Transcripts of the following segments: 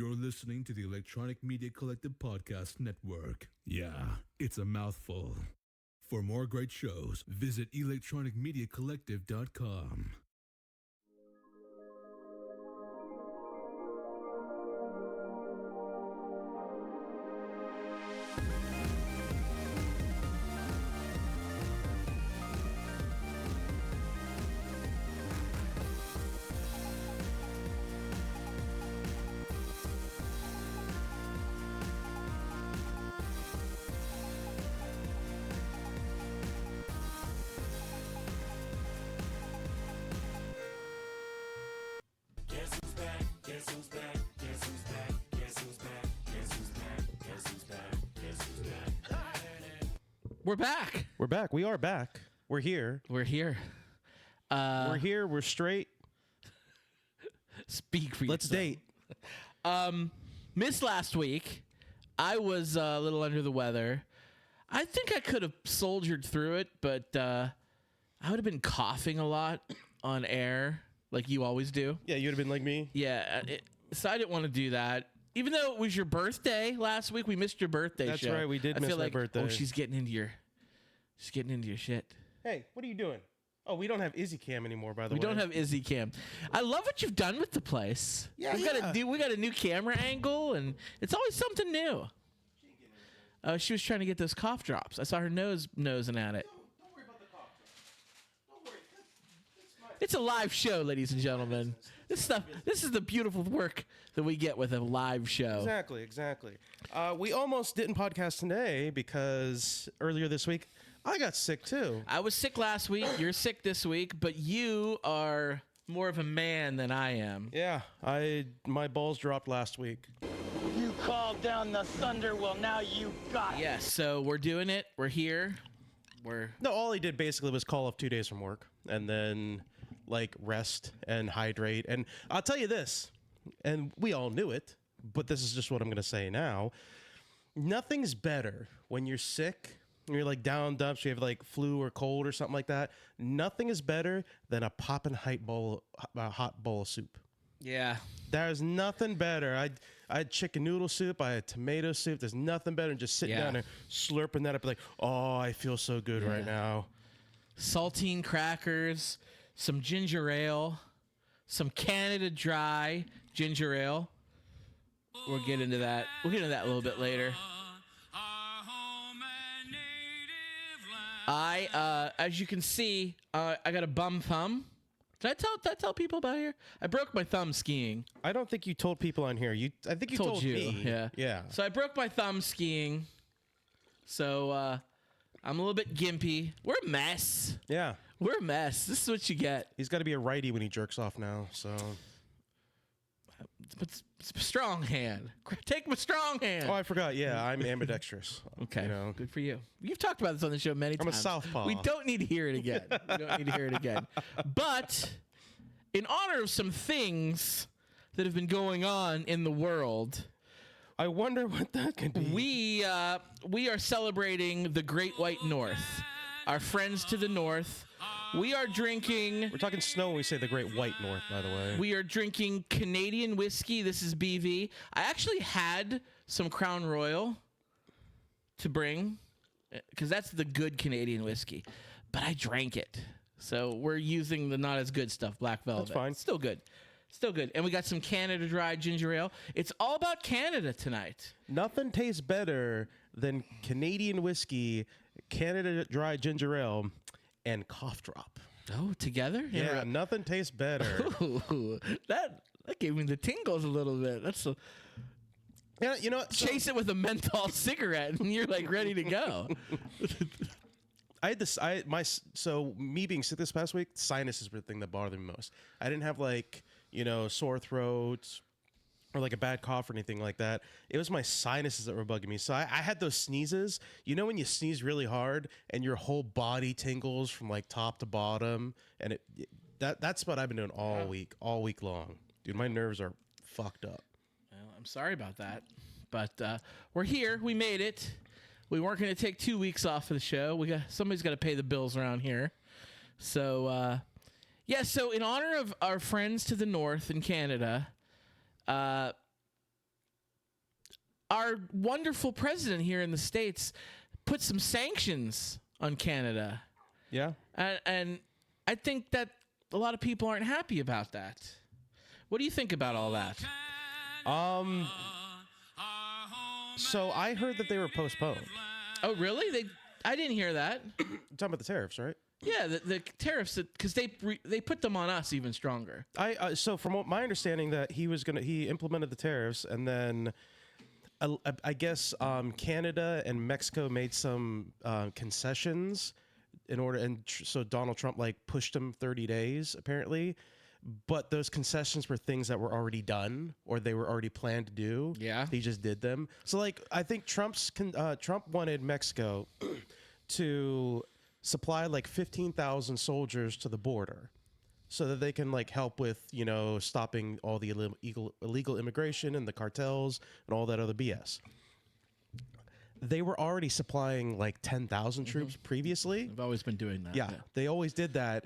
You're listening to the Electronic Media Collective Podcast Network. Yeah, it's a mouthful. For more great shows, visit electronicmediacollective.com. We're back. We're back. We are back. We're here. We're here. We're here. We're straight. Speak for Let's yourself. date. Missed last week. I was a little under the weather. I think I could have soldiered through it, but I would have been coughing a lot on air, like you always do. Yeah, you'd have been like me. Yeah, so I didn't want to do that. Even though it was your birthday last week, we missed your birthday That's show. right, we did I miss feel my like, birthday. Oh, she's getting into your shit. Hey, what are you doing? Oh, we don't have Izzy Cam anymore, by the We way. don't have Izzy Cam. I love what you've done with the place. Yeah, we got a new camera angle, and it's always something new. She was trying to get those cough drops. I saw her nosing at it. Don't worry about the cough. Don't worry. That's fine. It's a live show, ladies and gentlemen. This is the beautiful work that we get with a live show. Exactly. We almost didn't podcast today because earlier this week, I got sick too. I was sick last week. You're sick this week, but you are more of a man than I am. Yeah, my balls dropped last week. You called down the thunder, well, now you got it. Yes, so we're doing it. We're here. No, all he did basically was call off 2 days from work and then like rest and hydrate. And I'll tell you this, and we all knew it, but this is just what I'm going to say now. Nothing's better when you're sick, and you're like down dumps, you have like flu or cold or something like that. Nothing is better than a poppin' hot bowl of soup. Yeah. There's nothing better. I had chicken noodle soup. I had tomato soup. There's nothing better than just sitting down and slurping that up. Like, oh, I feel so good right now. Saltine crackers, some ginger ale, some Canada Dry ginger ale. We'll get into that. We'll get into that a little bit later. As you can see, I got a bum thumb. Did I tell people about here? I broke my thumb skiing. I don't think you told people on here. I think you told you. me. Yeah. So I broke my thumb skiing. So I'm a little bit gimpy. We're a mess. Yeah. We're a mess. This is what you get. He's got to be a righty when he jerks off now. So. It's a strong hand. Take my strong hand. Oh, I forgot. Yeah, I'm ambidextrous. Okay. You know. Good for you. You've talked about this on the show many times. I'm a southpaw. We don't need to hear it again. But in honor of some things that have been going on in the world, I wonder what that could be. we are celebrating the Great White North. Our friends to the north. We are drinking. We're talking snow when we say the Great White North, by the way. We are drinking Canadian whiskey. This is BV. I actually had some Crown Royal to bring because that's the good Canadian whiskey, but I drank it. So we're using the not as good stuff, Black Velvet. That's fine. Still good. Still good. And we got some Canada Dry ginger ale. It's all about Canada tonight. Nothing tastes better than Canadian whiskey, Canada Dry ginger ale, and cough drop. Oh, together? Yeah, nothing tastes better. Ooh, that gave me the tingles a little bit. That's a, Yeah, you know what? chase it with a menthol cigarette, and you're like ready to go. I had this. So me being sick this past week, sinuses were the thing that bothered me most. I didn't have like sore throat or like a bad cough or anything like that. It was my sinuses that were bugging me. So I had those sneezes. You know when you sneeze really hard and your whole body tingles from like top to bottom, and that's what I've been doing all week long, dude. My nerves are fucked up. Well, I'm sorry about that, but we're here. We made it. We weren't going to take 2 weeks off of the show. Somebody's got to pay the bills around here. So So in honor of our friends to the north in Canada, our wonderful president here in the States put some sanctions on Canada. Yeah. And I think that a lot of people aren't happy about that. What do you think about all that? So I heard that they were postponed. Oh, really? I didn't hear that. You're talking about the tariffs, right? Yeah, the tariffs, because they put them on us even stronger. So from my understanding, that he implemented the tariffs, and then I guess Canada and Mexico made some concessions in order, so Donald Trump like pushed him 30 days apparently. But those concessions were things that were already done or they were already planned to do. Yeah. He just did them. So, like, I think Trump wanted Mexico to supply like 15,000 soldiers to the border so that they can like help with, stopping all the illegal immigration and the cartels and all that other BS. They were already supplying like 10,000 troops previously. I've always been doing that. Yeah, they always did that,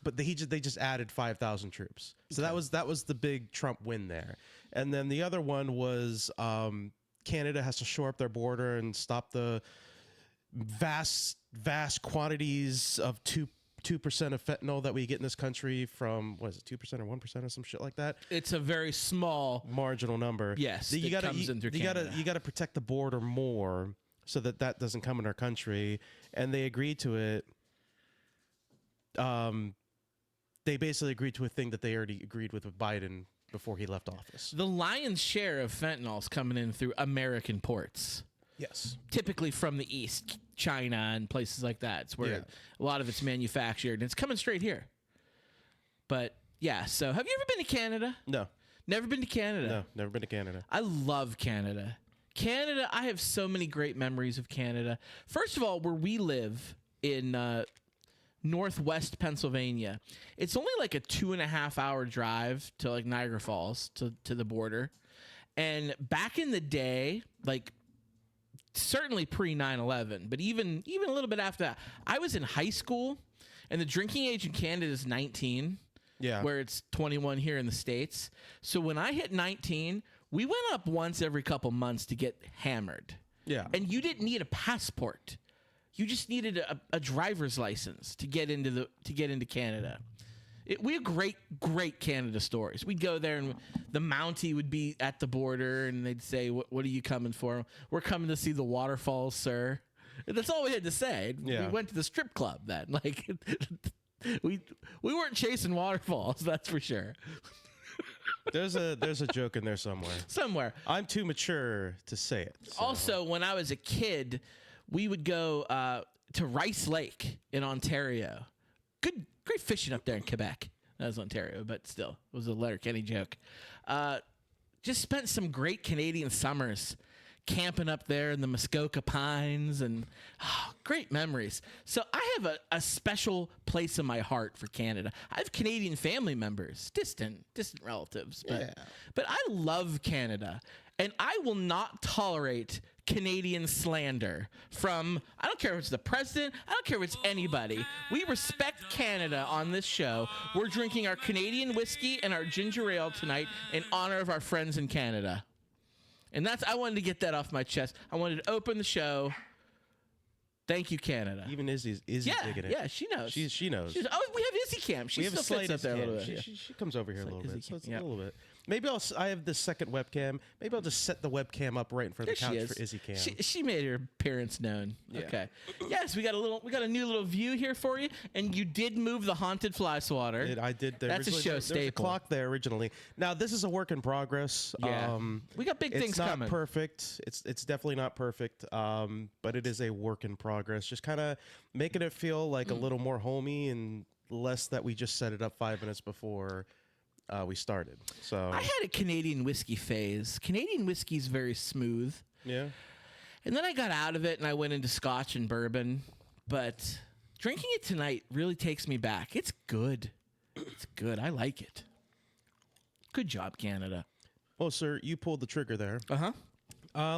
but they just added 5,000 troops. So that was the big Trump win there. And then the other one was Canada has to shore up their border and stop the vast quantities of 2% of fentanyl that we get in this country from, what is it, 2% or 1% or some shit like that? It's a very small marginal number. Yes, you that comes in through Canada. You gotta protect the border more so that doesn't come in our country. And they agreed to it. They basically agreed to a thing that they already agreed with Biden before he left office. The lion's share of fentanyl is coming in through American ports. Yes. Typically from the East, China and places like that. It's where a lot of it's manufactured, and it's coming straight here. But, yeah, so have you ever been to Canada? No. Never been to Canada? No, never been to Canada. I love Canada. Canada, I have so many great memories of Canada. First of all, where we live in northwest Pennsylvania, it's only like a 2.5-hour drive to like Niagara Falls, to the border. And back in the day, like, certainly pre 9/11, but even a little bit after that, I was in high school, and the drinking age in Canada is 19, where it's 21 here in the States. So when I hit 19, we went up once every couple months to get hammered. Yeah. And you didn't need a passport. You just needed a driver's license to get into Canada. We had great Canada stories. We'd go there, and the Mountie would be at the border, and they'd say, "What are you coming for?" "We're coming to see the waterfalls, sir." And that's all we had to say. Yeah. We went to the strip club then. Like, we weren't chasing waterfalls, that's for sure. There's a joke in there somewhere. Somewhere. I'm too mature to say it. So. Also, when I was a kid, we would go to Rice Lake in Ontario. Great fishing up there in Quebec. That was Ontario, but still, it was a Letterkenny joke. Just spent some great Canadian summers camping up there in the Muskoka Pines, and great memories. So I have a special place in my heart for Canada. I have Canadian family members, distant relatives, but I love Canada, and I will not tolerate Canadian slander from, I don't care if it's the president, I don't care if it's anybody. We respect Canada on this show. We're drinking our Canadian whiskey and our ginger ale tonight in honor of our friends in Canada. And I wanted to get that off my chest. I wanted to open the show. Thank you, Canada. Even Izzy's digging it. Yeah, she knows. She knows. We have Izzy Camp. She we have still a slight fits up there a little bit. She comes over here a little bit. So it's yeah. a little bit. Maybe I have this second webcam. Maybe I'll just set the webcam up right in front of the couch for Izzy Cam. She made her appearance known. Yeah. Okay. Yes, we got a new little view here for you, and you did move the haunted fly swatter. I did. That's a show there was a staple. clock there originally. Now this is a work in progress. Yeah. We got big things coming. It's not perfect. It's definitely not perfect. But it is a work in progress. Just kind of making it feel like a little more homey and less that we just set it up 5 minutes before we started. So I had a Canadian whiskey phase. Canadian whiskey's very smooth. Yeah. And then I got out of it and I went into Scotch and bourbon. But drinking it tonight really takes me back. It's good. It's good. I like it. Good job, Canada. Well, sir, you pulled the trigger there. Uh-huh.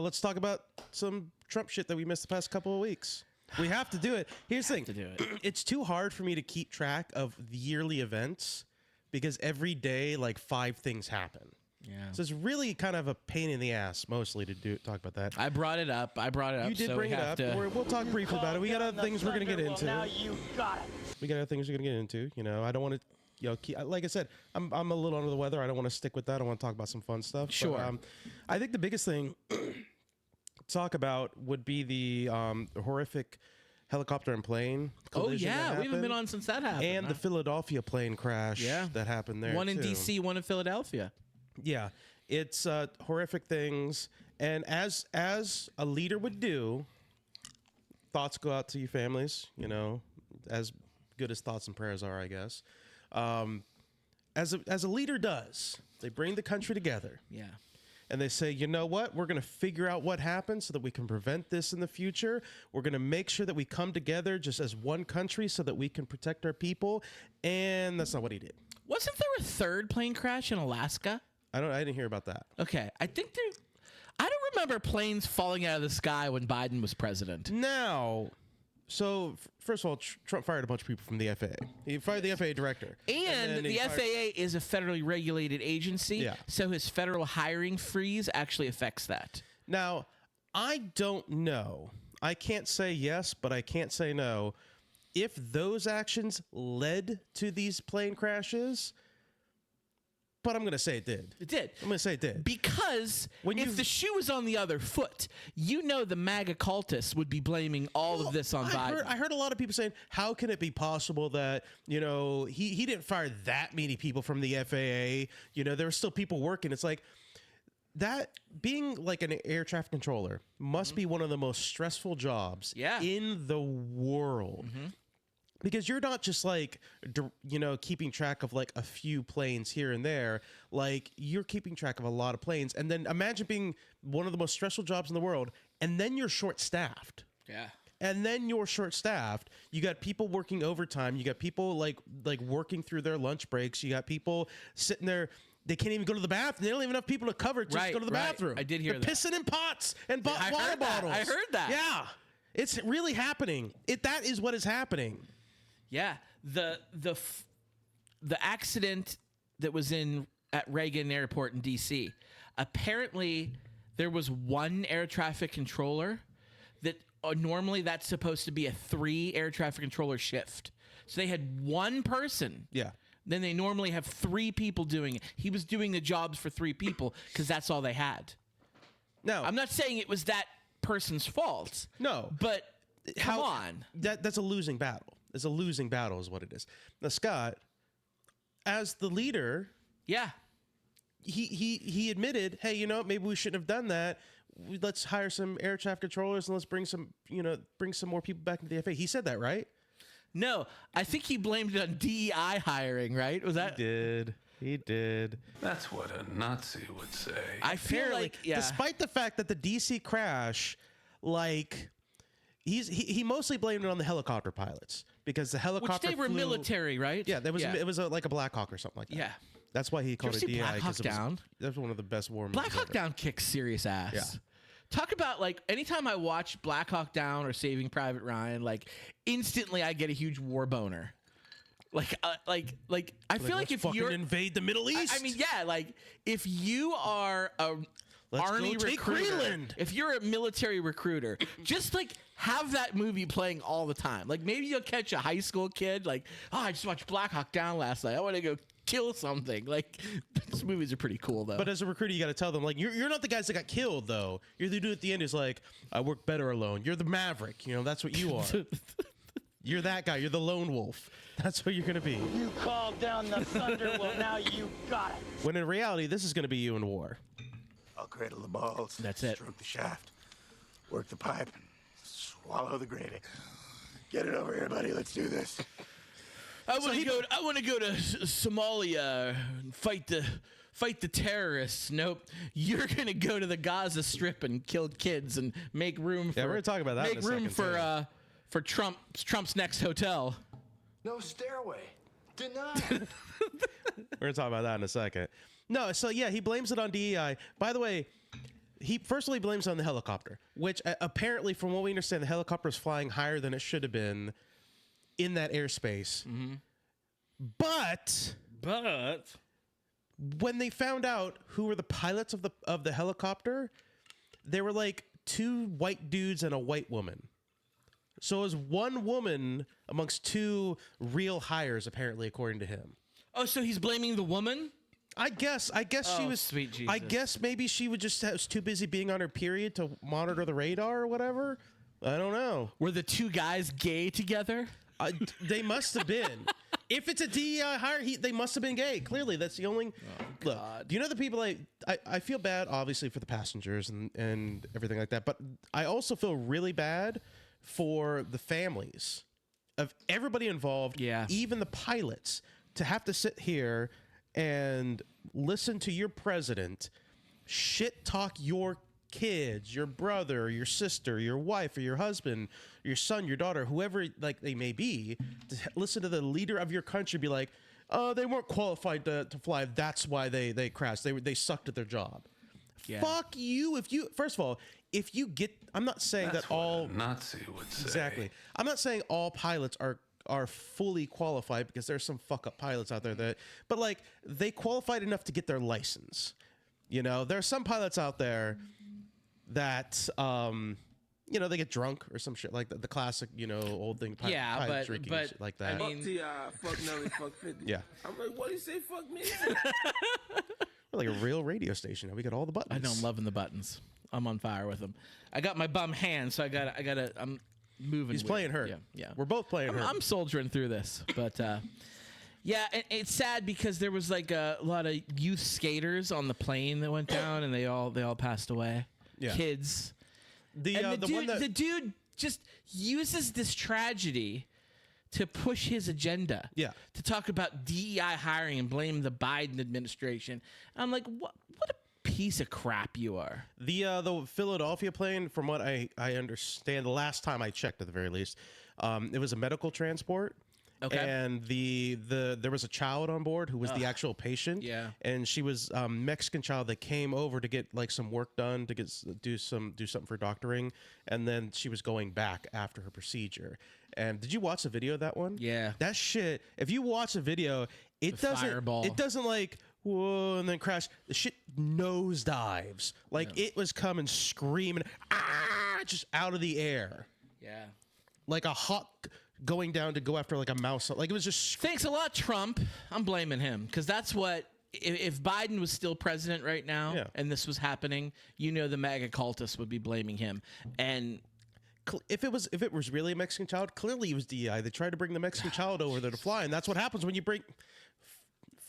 Let's talk about some Trump shit that we missed the past couple of weeks. We have to do it. Here's the thing. To do it. It's too hard for me to keep track of the yearly events because every day, like 5 things happen. Yeah. So it's really kind of a pain in the ass, mostly, to talk about that. I brought it up. You did so bring it up. We'll talk briefly about it. We got other things we're going to get into. Now you got it. We got other things we're going to get into. You know, I don't want to, you know, like I said, I'm a little under the weather. I don't want to stick with that. I want to talk about some fun stuff. Sure. But, I think the biggest thing to talk about would be the horrific helicopter and plane collision. Oh, yeah. that We haven't been happened, on since that happened. and the Philadelphia plane crash that happened there. One in too. D.C., one in Philadelphia. Yeah, it's horrific things, and as a leader would do, thoughts go out to your families. You know, as good as thoughts and prayers are, I guess. As a leader does, they bring the country together. Yeah. And they say, you know what? We're going to figure out what happened so that we can prevent this in the future. We're going to make sure that we come together just as one country so that we can protect our people. And that's not what he did. Wasn't there a third plane crash in Alaska? I didn't hear about that. Okay. I don't remember planes falling out of the sky when Biden was president. Now, so first of all, Trump fired a bunch of people from the FAA. He fired the FAA director. And then the he fired- FAA is a federally regulated agency, Yeah. so his federal hiring freeze actually affects that. Now, I don't know. I can't say yes, but I can't say no. If those actions led to these plane crashes, but I'm going to say it did. It did. I'm going to say it did. Because When if you- the shoe was on the other foot, you know the MAGA cultists would be blaming all of this on Biden. I heard a lot of people saying, how can it be possible that, you know, he didn't fire that many people from the FAA? You know, there were still people working. It's like, that being like an air traffic controller must be one of the most stressful jobs in the world. Because you're not just like, you know, keeping track of like a few planes here and there. Like, you're keeping track of a lot of planes. And then imagine being one of the most stressful jobs in the world. And then you're short-staffed. Yeah. And then you're short-staffed. You got people working overtime. You got people like working through their lunch breaks. You got people sitting there. They can't even go to the bathroom. They don't even have people to cover just to go to the bathroom. I did hear They're that. pissing in pots and I water heard that. bottles. I heard that. Yeah. It's really happening. That is what is happening. Yeah, the accident that was at Reagan Airport in D.C. Apparently, there was one air traffic controller that normally that's supposed to be a 3 air traffic controller shift. So they had one person. Yeah. Then they normally have 3 people doing it. He was doing the jobs for 3 people because that's all they had. No, I'm not saying it was that person's fault. No, but come on. That's a losing battle. It's a losing battle is what it is. Now, Scott, as the leader, Yeah. he admitted, hey, you know, maybe we shouldn't have done that. Let's hire some air traffic controllers and let's bring some more people back into the FAA. He said that, right? No, I think he blamed it on DEI hiring, right? Was that? He did. That's what a Nazi would say. I feel Apparently, like, yeah. despite the fact that the DC crash, like, he mostly blamed it on the helicopter pilots because the helicopter Which they were flew- military, right? Yeah, it was like a Black Hawk or something like that. Yeah. That's why he called it Did you ever see DI. Black Hawk Down? That was one of the best war movies Black Hawk ever. Down kicks serious ass. Yeah. Talk about, like, anytime I watch Black Hawk Down or Saving Private Ryan, like, instantly I get a huge war boner. I feel like let's if fucking you're invade the Middle East. I mean, yeah, like if you are a Let's army go take recruiter, Greenland. if you're a military recruiter, just like have that movie playing all the time. Like maybe you'll catch a high school kid like, oh, I just watched Black Hawk Down last night. I want to go kill something. Like these movies are pretty cool though. But as a recruiter, you got to tell them, like, you're not the guys that got killed, though. You're the dude at the end who's like, I work better alone. You're the maverick. You know, that's what you are. You're that guy. You're the lone wolf. That's what you're going to be. You called down the thunder, well now you got it. When in reality, this is going to be you in war. I'll cradle the balls. That's it. Stroke the shaft. Work the pipe. Swallow the gravy. Get it over here, buddy. Let's do this. I want to go to Somalia and fight the terrorists. Nope, you're gonna go to the Gaza Strip and kill kids and make room for. Yeah, we're gonna talk about that. Make in a room second, for Trump's next hotel. No stairway. Denied. We're going to talk about that in a second. No, so yeah, he blames it on DEI. By the way, he personally blames it on the helicopter, which apparently, from what we understand, the helicopter is flying higher than it should have been in that airspace. Mm-hmm. But when they found out who were the pilots of the helicopter, they were like 2 white dudes and a white woman. So it was one woman amongst 2 real hires, apparently, according to him. Oh, so he's blaming the woman? I guess she was. Sweet Jesus. I guess maybe she was too busy being on her period to monitor the radar or whatever. I don't know. Were the 2 guys gay together? They must have been. If it's a DEI hire, they must have been gay. Clearly, that's the only. Look, do you know the people? I feel bad, obviously, for the passengers and everything like that. But I also feel really bad for the families of everybody involved. Yeah. Even the pilots, to have to sit here and listen to your president shit talk your kids, your brother, your sister, your wife, or your husband, your son, your daughter, whoever like they may be, to listen to the leader of your country be like, oh, they weren't qualified to fly. That's why they crashed. They sucked at their job. Yeah. Fuck you. If you, first of all, if you get, I'm not saying That's that all what a Nazi would say. Exactly. I'm not saying all pilots are fully qualified, because there's some fuck up pilots out there but like they qualified enough to get their license. You know, there are some pilots out there that you know, they get drunk or some shit like that. The classic, you know, old thing. Pilot drinking and shit like that. I mean, Fuck T.I., fuck Nelly, fuck 50. Yeah. I'm like, what do you say, fuck me? We're like a real radio station. We got all the buttons. I know, I'm loving the buttons. I'm on fire with them. I got my bum hand, so I'm moving. He's with playing it. hurt. Yeah. We're both playing hurt. I'm soldiering through this, but yeah, and it's sad because there was like a lot of youth skaters on the plane that went down, and they all passed away. Yeah. Kids. The dude just uses this tragedy to push his agenda. Yeah. To talk about DEI hiring and blame the Biden administration. I'm like, what a piece of crap you are. The Philadelphia plane, from what I understand, the last time I checked at the very least, it was a medical transport. Okay. And there was a child on board who was the actual patient. Yeah. And she was Mexican child that came over to get like some work done to do something for doctoring, and then she was going back after her procedure. And did you watch the video of that one? Yeah. That shit. If you watch the video, it doesn't like whoa and then crash. The shit nosedives. Like it was coming screaming just out of the air. Yeah. Like a hawk going down to go after like a mouse. Like it was just. Thanks a lot, Trump. I'm blaming him because that's what. If Biden was still president right now and this was happening, you know, the MAGA cultists would be blaming him. And if it was really a Mexican child, clearly it was DEI. They tried to bring the Mexican child over there to fly, and that's what happens when you bring.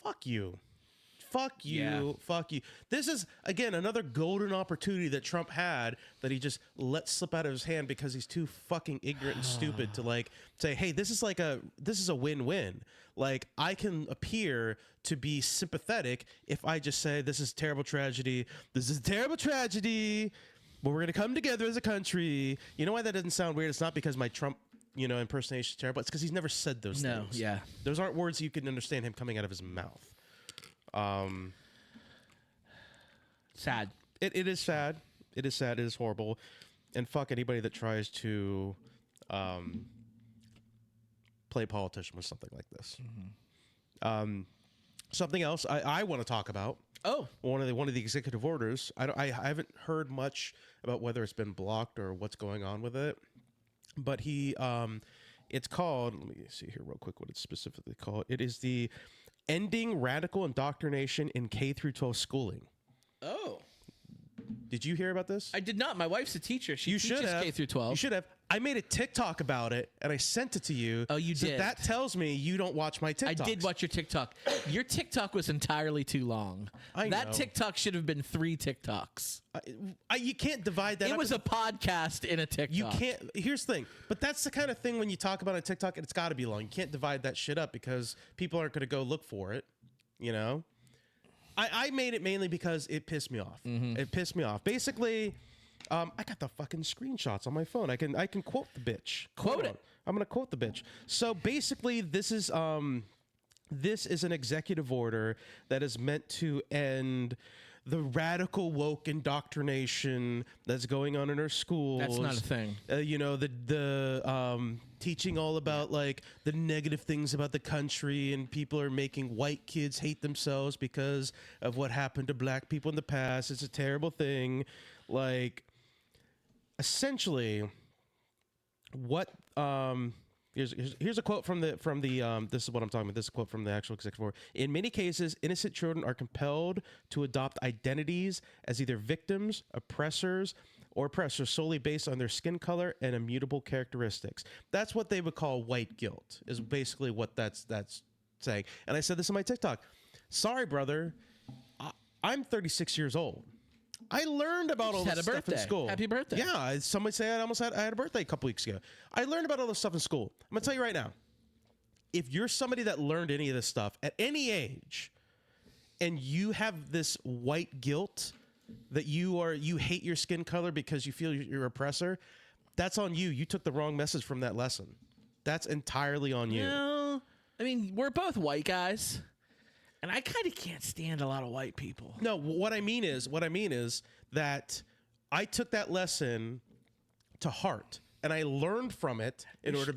Fuck you. Fuck you. Yeah. Fuck you. This is, again, another golden opportunity that Trump had that he just let slip out of his hand because he's too fucking ignorant and stupid to like say, hey, this is a win-win. Like, I can appear to be sympathetic if I just say, this is a terrible tragedy. This is a terrible tragedy. But we're going to come together as a country. You know why that doesn't sound weird? It's not because my Trump, impersonation is terrible. It's because he's never said those things. Yeah. Those aren't words you can understand him coming out of his mouth. sad. It is sad. It is sad. It is horrible. And fuck anybody that tries to play politician with something like this. Mm-hmm. Something else I want to talk about. Oh, one of the executive orders. I haven't heard much about whether it's been blocked or what's going on with it. But it's called. Let me see here real quick what it's specifically called. It is the Ending Radical Indoctrination in K-12 Schooling. Oh. Did you hear about this? I did not. My wife's a teacher. She teaches K through 12. You should have. I made a TikTok about it, and I sent it to you. Oh, you did? That tells me you don't watch my TikToks. I did watch your TikTok. Your TikTok was entirely too long. I that know. TikTok should have been 3 TikToks. You can't divide that It up. was a podcast in a TikTok. You can't. Here's the thing. But that's the kind of thing when you talk about a TikTok, it's got to be long. You can't divide that shit up because people aren't going to go look for it. You know? I made it mainly because it pissed me off. Mm-hmm. It pissed me off. Basically, I got the fucking screenshots on my phone. I can quote the bitch. Quote it. I'm gonna quote the bitch. So basically, this is an executive order that is meant to end the radical woke indoctrination that's going on in our schools. That's not a thing. You know, the teaching all about like the negative things about the country, and people are making white kids hate themselves because of what happened to black people in the past. It's a terrible thing. Like, essentially, what here's a quote from the this is what I'm talking about. This is a quote from the actual executive order. In many cases, innocent children are compelled to adopt identities as either victims, oppressors, or oppressors solely based on their skin color and immutable characteristics. That's what they would call white guilt, is basically what that's saying. And I said this on my TikTok. Sorry, brother. I'm 36 years old. I learned about all this stuff in school. Happy birthday. Yeah, somebody say I had a birthday a couple weeks ago. I learned about all this stuff in school. I'm going to tell you right now. If you're somebody that learned any of this stuff at any age, and you have this white guilt that you hate your skin color because you feel you're oppressor, that's on you. You took the wrong message from that lesson. That's entirely on you. No, I mean, we're both white guys, and I kind of can't stand a lot of white people. No, what I mean is that I took that lesson to heart, and I learned from it in order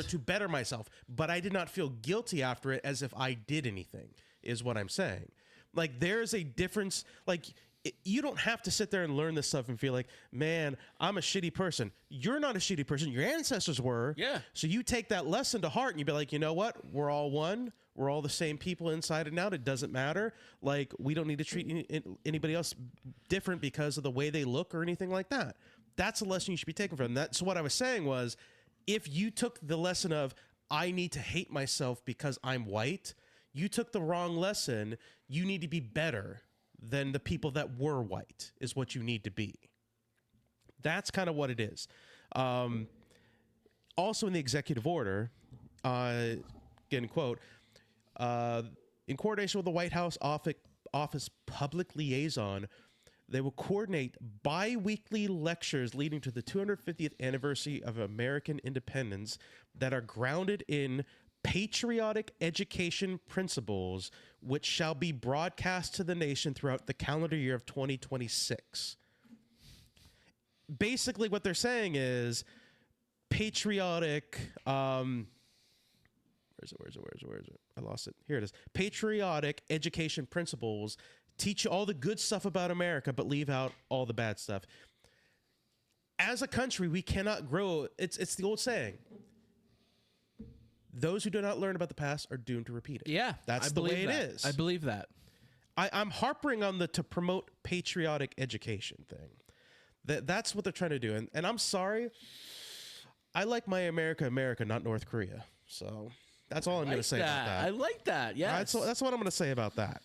to better myself. But I did not feel guilty after it as if I did anything, is what I'm saying. Like, there's a difference. Like, you don't have to sit there and learn this stuff and feel like, man, I'm a shitty person. You're not a shitty person. Your ancestors were. Yeah. So you take that lesson to heart and you be like, you know what? We're all one. We're all the same people inside and out. It doesn't matter. Like, we don't need to treat anybody else different because of the way they look or anything like that. That's a lesson you should be taking from them. That's what I was saying was, if you took the lesson of, I need to hate myself because I'm white, you took the wrong lesson. You need to be better than the people that were white is what you need to be. That's kind of what it is. Also in the executive order, again, quote, in coordination with the White House office public liaison, they will coordinate bi-weekly lectures leading to the 250th anniversary of American independence that are grounded in patriotic education principles, which shall be broadcast to the nation throughout the calendar year of 2026. Basically, what they're saying is patriotic. Where is it? I lost it. Here it is. Patriotic education principles teach you all the good stuff about America, but leave out all the bad stuff. As a country, we cannot grow. It's the old saying. Those who do not learn about the past are doomed to repeat it. Yeah, that's the way it is. I believe that. I'm harping on the to promote patriotic education thing. That's what they're trying to do. And I'm sorry. I like my America, not North Korea. So that's all I'm going to say about that. I like that. Yeah. That's what I'm going to say about that.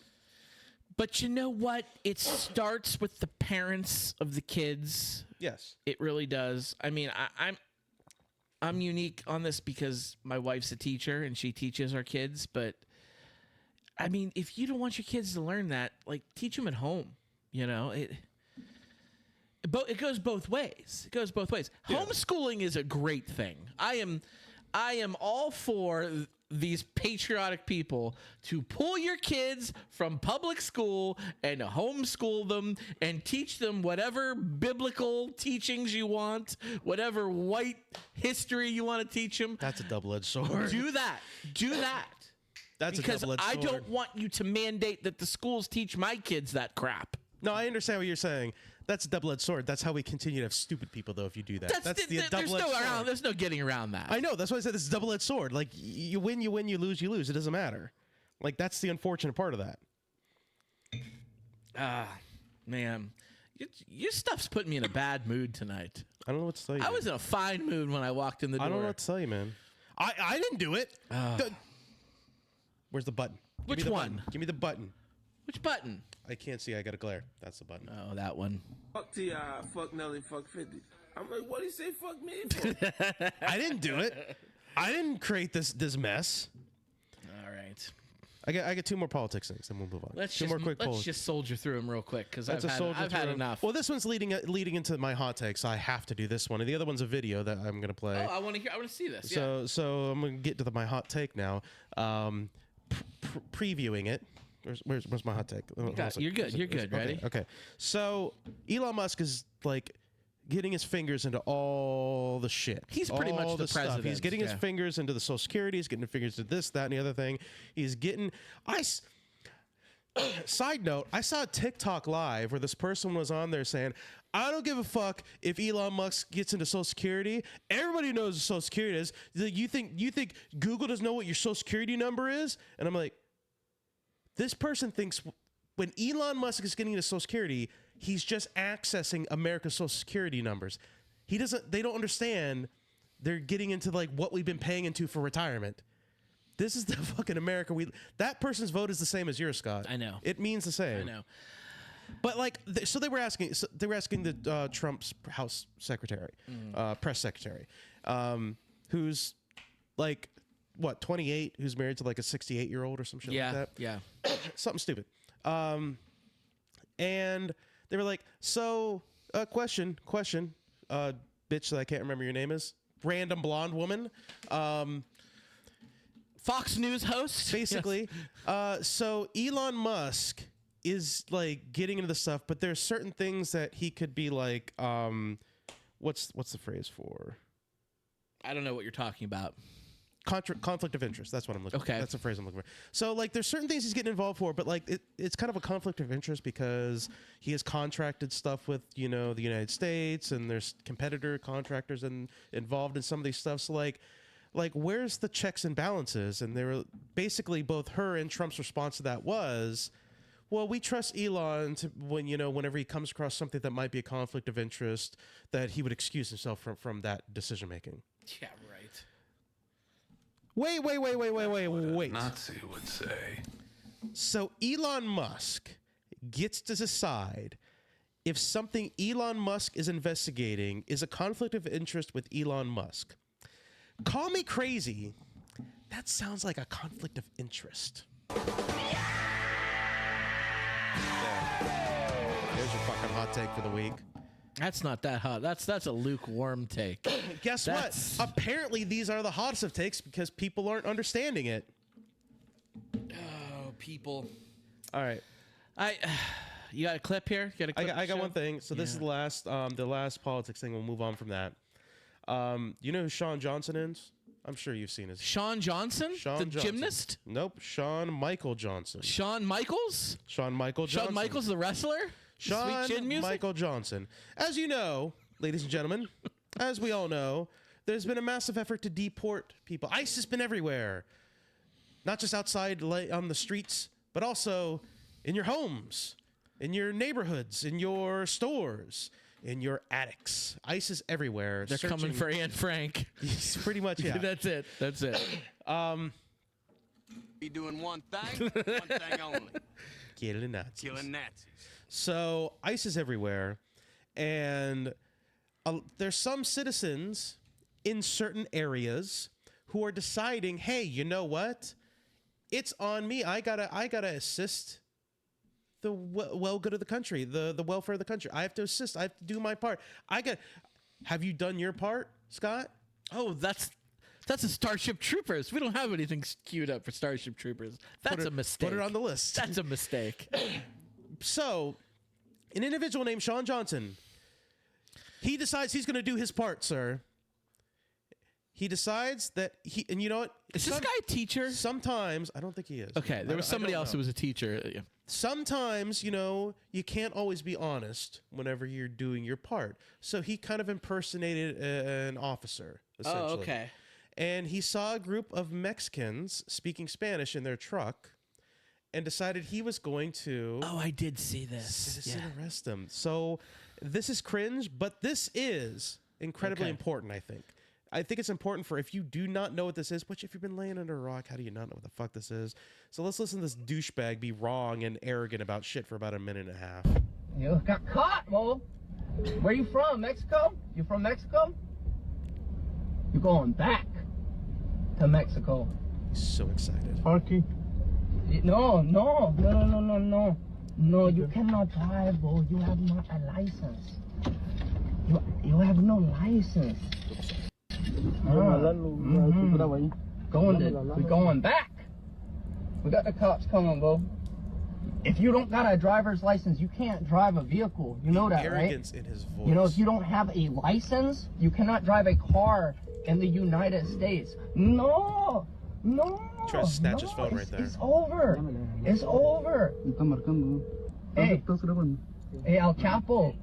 But you know what? It starts with the parents of the kids. Yes. It really does. I mean, I'm unique on this because my wife's a teacher and she teaches our kids. But I mean, if you don't want your kids to learn that, like, teach them at home. You know, it goes both ways. It goes both ways. Yeah. Homeschooling is a great thing. I am all for these patriotic people to pull your kids from public school and homeschool them and teach them whatever biblical teachings you want, whatever white history you want to teach them. That's a double-edged sword. Do that. That's because a double-edged sword. I don't want you to mandate that the schools teach my kids that crap. No, I understand what you're saying. That's a double-edged sword. That's how we continue to have stupid people, though, if you do that. That's the double-edged sword. There's no getting around that. I know. That's why I said this is a double-edged sword. Like, you win, you lose, you lose. It doesn't matter. Like, that's the unfortunate part of that. Man. Your stuff's putting me in a bad mood tonight. I don't know what to tell you. I was in a fine mood when I walked in the door. I don't know what to tell you, man. I didn't do it. Where's the button? Which one? Give me the button. Which button? I can't see. I got a glare. That's the button. Oh, that one. Fuck T.I., fuck Nelly, fuck 50. I'm like, what do you say fuck me for? I didn't do it. I didn't create this mess. All right. I get two more politics things, then we'll move on. Let's just soldier through them real quick because I've had enough. Well, this one's leading into my hot take, so I have to do this one. And the other one's a video that I'm going to play. Oh, I want to see this. So I'm going to get to my hot take now. Previewing it. Where's my hot take? You're good. You're good. Ready? Okay. So Elon Musk is like getting his fingers into all the shit. He's pretty much the stuff. president. He's getting his fingers into the Social Security. He's getting his fingers into this, that, and the other thing. He's getting. Side note: I saw a TikTok live where this person was on there saying, "I don't give a fuck if Elon Musk gets into Social Security. Everybody knows what Social Security is. You think Google doesn't know what your Social Security number is?" And I'm like, this person thinks when Elon Musk is getting into Social Security, he's just accessing America's Social Security numbers. They don't understand they're getting into like what we've been paying into for retirement. This is the fucking America that person's vote is the same as yours, Scott. I know. It means the same. I know. But like, so they were asking the Trump's House Secretary, press secretary, who's like, what, 28, who's married to like a 68-year-old or some shit like that. Yeah. Something stupid. And they were like, so, question, bitch that I can't remember your name is, random blonde woman, Fox News host, basically. Yes. So Elon Musk is like getting into the stuff, but there's certain things that he could be like, what's the phrase for? I don't know what you're talking about. Conflict of interest. That's what I'm looking for. Okay. That's the phrase I'm looking for. So, like, there's certain things he's getting involved for, but, like, it's kind of a conflict of interest because he has contracted stuff with, the United States, and there's competitor contractors involved in some of these stuff. So, like, where's the checks and balances? And they were basically both her and Trump's response to that was, well, we trust Elon to whenever he comes across something that might be a conflict of interest, that he would excuse himself from that decision making. Yeah, right. Wait. A Nazi would say. So Elon Musk gets to decide if something Elon Musk is investigating is a conflict of interest with Elon Musk. Call me crazy. That sounds like a conflict of interest. There's your fucking hot take for the week. That's not that hot. That's a lukewarm take. Guess what? Apparently, these are the hottest of takes because people aren't understanding it. Oh, people. All right. You got a clip here? You got a clip I got one thing. So this is the last politics thing. We'll move on from that. You know who Sean Johnson is? I'm sure you've seen his. Shawn Johnson? Gymnast? Nope. Shawn Michael Johnson. Shawn Michaels? Shawn Michael Johnson. Shawn Michaels, the wrestler? Shawn Sweet chin music? Michael Johnson. As you know, ladies and gentlemen, as we all know, there's been a massive effort to deport people. ICE has been everywhere. Not just outside on the streets, but also in your homes, in your neighborhoods, in your stores, in your attics. ICE is everywhere. They're coming for Anne Frank. Pretty much, yeah. That's it. Be doing one thing only. Killing Nazis. Killing Nazis. So ICE is everywhere, and there's some citizens in certain areas who are deciding, hey, you know what? It's on me. I gotta assist the good of the country, the welfare of the country. I have to assist. I have to do my part. Have you done your part, Scott? Oh, that's a Starship Troopers. We don't have anything queued up for Starship Troopers. That's a mistake. Put it on the list. That's a mistake. So, an individual named Shawn Johnson, he decides he's going to do his part, sir. He decides that and you know what? Is this guy a teacher? Sometimes, I don't think he is. Okay, there was somebody else who was a teacher. Yeah. Sometimes, you can't always be honest whenever you're doing your part. So he kind of impersonated an officer, essentially. Oh, okay. And he saw a group of Mexicans speaking Spanish in their truck and decided he was going to... Oh, I did see this. Citizen arrest them. So this is cringe, but this is incredibly important, I think. I think it's important for if you do not know what this is, which if you've been laying under a rock, how do you not know what the fuck this is? So let's listen to this douchebag be wrong and arrogant about shit for about a minute and a half. You got caught, Mo. Where you from? Mexico? You from Mexico? You're going back to Mexico. He's so excited. Parky. No, you cannot drive, bro. You have not a license. You have no license. We're going back. We got the cops coming, bro. If you don't got a driver's license, you can't drive a vehicle. You know that, Arrogance right? in his voice. You know, if you don't have a license, you cannot drive a car in the United States. No. Try to snatch his phone right there. It's over. It's over. Hey, El Chapo.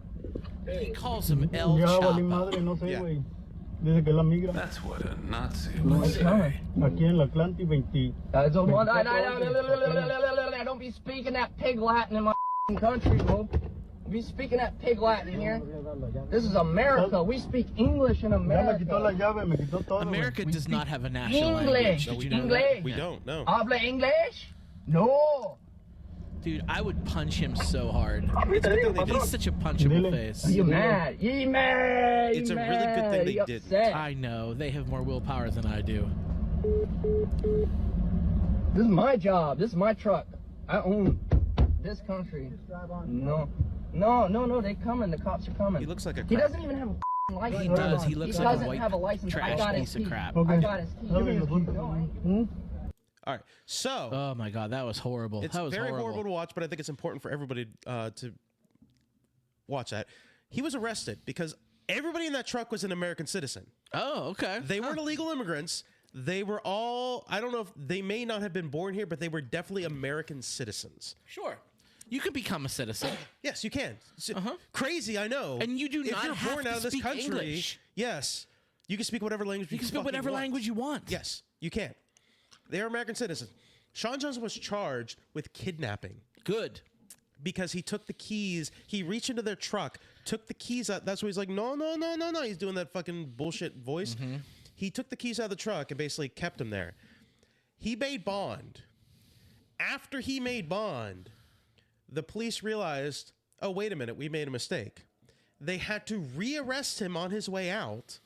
He calls him El Chapo. Yeah. That's what a Nazi would say. Don't be speaking that pig Latin in my country, bro. Be speaking that pig Latin here. This is America. We speak English in America. America does not have a national language. English. Did you know English. that? We don't, no. Habla English? No. Dude, I would punch him so hard. It's a good thing they He's did. such a punchable face. You mad? You mad? It's a really good thing they You didn't. upset. I know. They have more willpower than I do. This is my job. This is my truck. I own this country. No. They coming. The cops are coming. He looks like a He crack. doesn't even have a license. He does. He looks like a doesn't white have a license. I trash got his piece of key. crap. I got his key. All right, so Oh my god, that was horrible. it's That was very horrible. horrible to watch, but I think it's important for everybody to watch that. He was arrested because everybody in that truck was an American citizen. Oh, okay. They weren't illegal immigrants. They were all, I don't know if they may not have been born here, but they were definitely American citizens. Sure. You can become a citizen. Yes, you can. Crazy, I know. And you do if not you're have born to out of this speak country, English. yes, you can speak whatever language You can speak whatever language you want. Yes, you can. They are American citizens. Sean Johnson was charged with kidnapping Good. because he took the keys. He reached into their truck, took the keys out. That's why he's like, no. He's doing that fucking bullshit voice. He took the keys out of the truck and basically kept them there. He made bond. After he made bond, the police realized, oh, wait a minute, we made a mistake. They had to rearrest him on his way out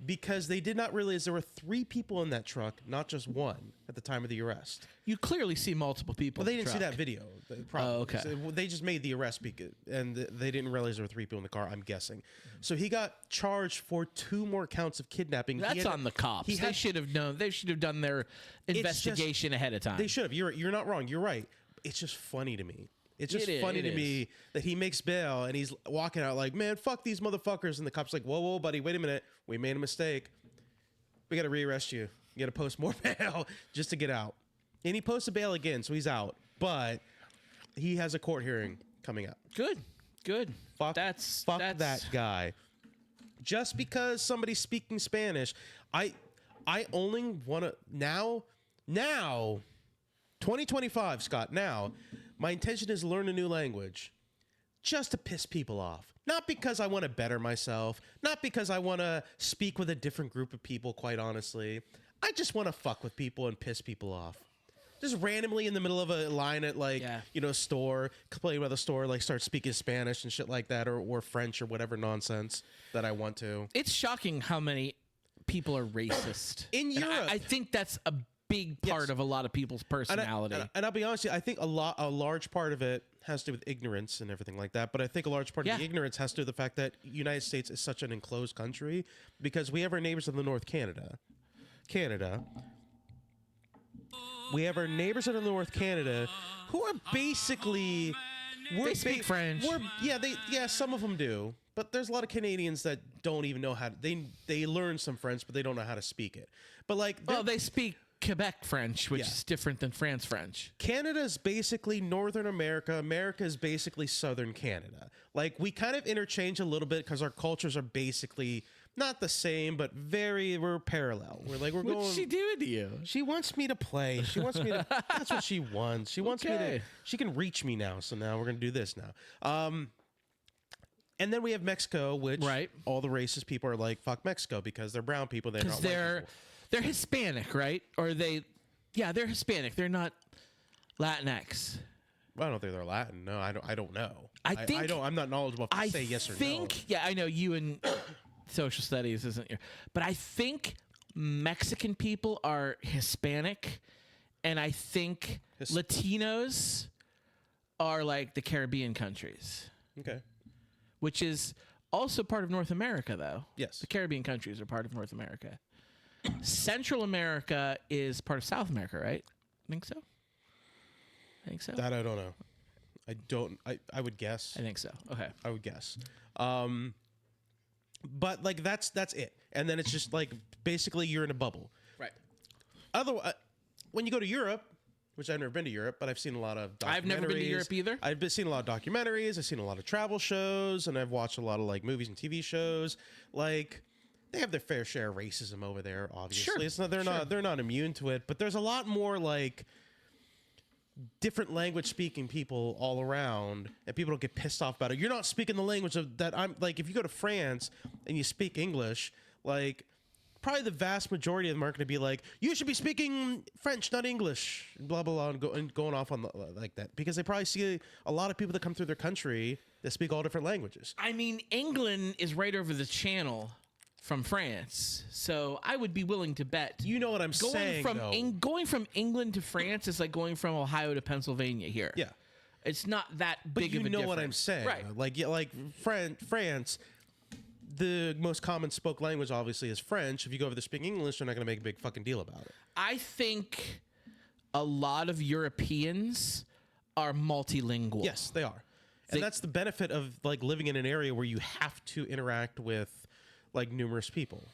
because they did not realize there were 3 people in that truck, not just one, at the time of the arrest. You clearly see multiple people. Well, they in the didn't see truck. that video. Probably. Oh, okay. So they just made the arrest and they didn't realize there were 3 people in the car, I'm guessing. So he got charged for 2 more counts of kidnapping. That's on the cops. They should have known. They should have done their investigation ahead of time. They should have. You're not wrong. You're right. It's just funny to me. It's just It funny to is. me that he makes bail and he's walking out like, man, fuck these motherfuckers. And the cop's like, whoa, buddy, wait a minute. We made a mistake. We got to rearrest you. You got to post more bail just to get out. And he posted bail again, so he's out. But he has a court hearing coming up. Good. Fuck That's that guy. Just because somebody's speaking Spanish, I only want to now 2025, Scott. Now, my intention is learn a new language just to piss people off. Not because I want to better myself, not because I want to speak with a different group of people, quite honestly. I just want to fuck with people and piss people off. Just randomly in the middle of a line at a store, complaining about the store, like start speaking Spanish and shit like that, or French or whatever nonsense that I want to. It's shocking how many people are racist In And Europe. I think that's a big part of a lot of people's personality. And I'll be honest with you, I think a large part of it has to do with ignorance and everything like that. But I think a large part of the ignorance has to do with the fact that the United States is such an enclosed country because we have our neighbors in the North, Canada. We have our neighbors in the North, Canada, who are basically... They speak French. Some of them do. But there's a lot of Canadians that don't even know how to... They learn some French, but they don't know how to speak it. But like... Well, they speak Quebec French, which is different than France French. Canada is basically Northern America. America is basically Southern Canada. Like, we kind of interchange a little bit because our cultures are basically not the same, but we're parallel. We're going... What's she doing to you? She wants me to play. She wants me to... That's what she wants. She wants me to... Okay. She can reach me now, so now we're going to do this now. And then we have Mexico, which all the racist people are like, fuck Mexico, because they're brown people. They're not white people. They're Hispanic, right? Or they're Hispanic. They're not Latinx. I don't think they're Latin. No, I don't know. I'm not knowledgeable enough to say yes or no. Yeah, I know you and social studies isn't your, but I think Mexican people are Hispanic, and I think Latinos are like the Caribbean countries. Okay. Which is also part of North America, though. Yes. The Caribbean countries are part of North America. Central America is part of South America, right? I think so. That I don't know. I don't. I would guess. I think so. Okay. I would guess. But like that's it. And then it's just like basically you're in a bubble. Right. Otherwise, when you go to Europe, which I've never been to Europe, but I've seen a lot of documentaries. I've never been to Europe either. I've seen a lot of documentaries. I've seen a lot of travel shows, and I've watched a lot of like movies and TV shows. Like they have their fair share of racism over there. Obviously, Sure. It's not they're not immune to it, but there's a lot more like different language speaking people all around, and people don't get pissed off about it. You're not speaking the language of that. I'm like, if you go to France and you speak English, like probably the vast majority of them aren't going to be like, you should be speaking French, not English, blah blah blah, and going off on like that, because they probably see a lot of people that come through their country that speak all different languages. I mean, England is right over the channel from France, so I would be willing to bet. You know what I'm saying? Going from England to France is like going from Ohio to Pennsylvania here. Yeah, it's not that but big you of a know difference. what I'm saying, right? Like France. The most common spoke language, obviously, is French. If you go over there speaking English, they're not going to make a big fucking deal about it. I think a lot of Europeans are multilingual. Yes, they are. And that's the benefit of like living in an area where you have to interact with like numerous people.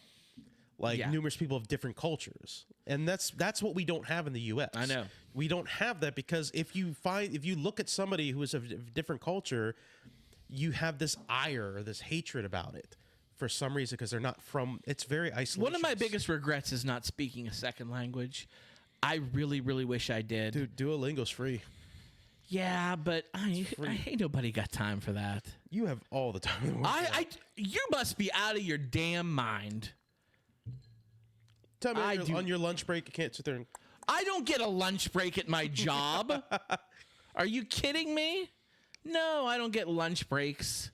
Numerous people of different cultures. And that's what we don't have in the US. I know. We don't have that because if you look at somebody who is of a different culture, you have this ire or this hatred about it for some reason because they're not from. It's very isolationist. One of my biggest regrets is not speaking a second language. I really, really wish I did. Dude, Duolingo's free. Yeah, but ain't nobody got time for that. You have all the time in the world. You must be out of your damn mind. Tell me on your lunch break, you can't sit there and... I don't get a lunch break at my job. Are you kidding me? No, I don't get lunch breaks.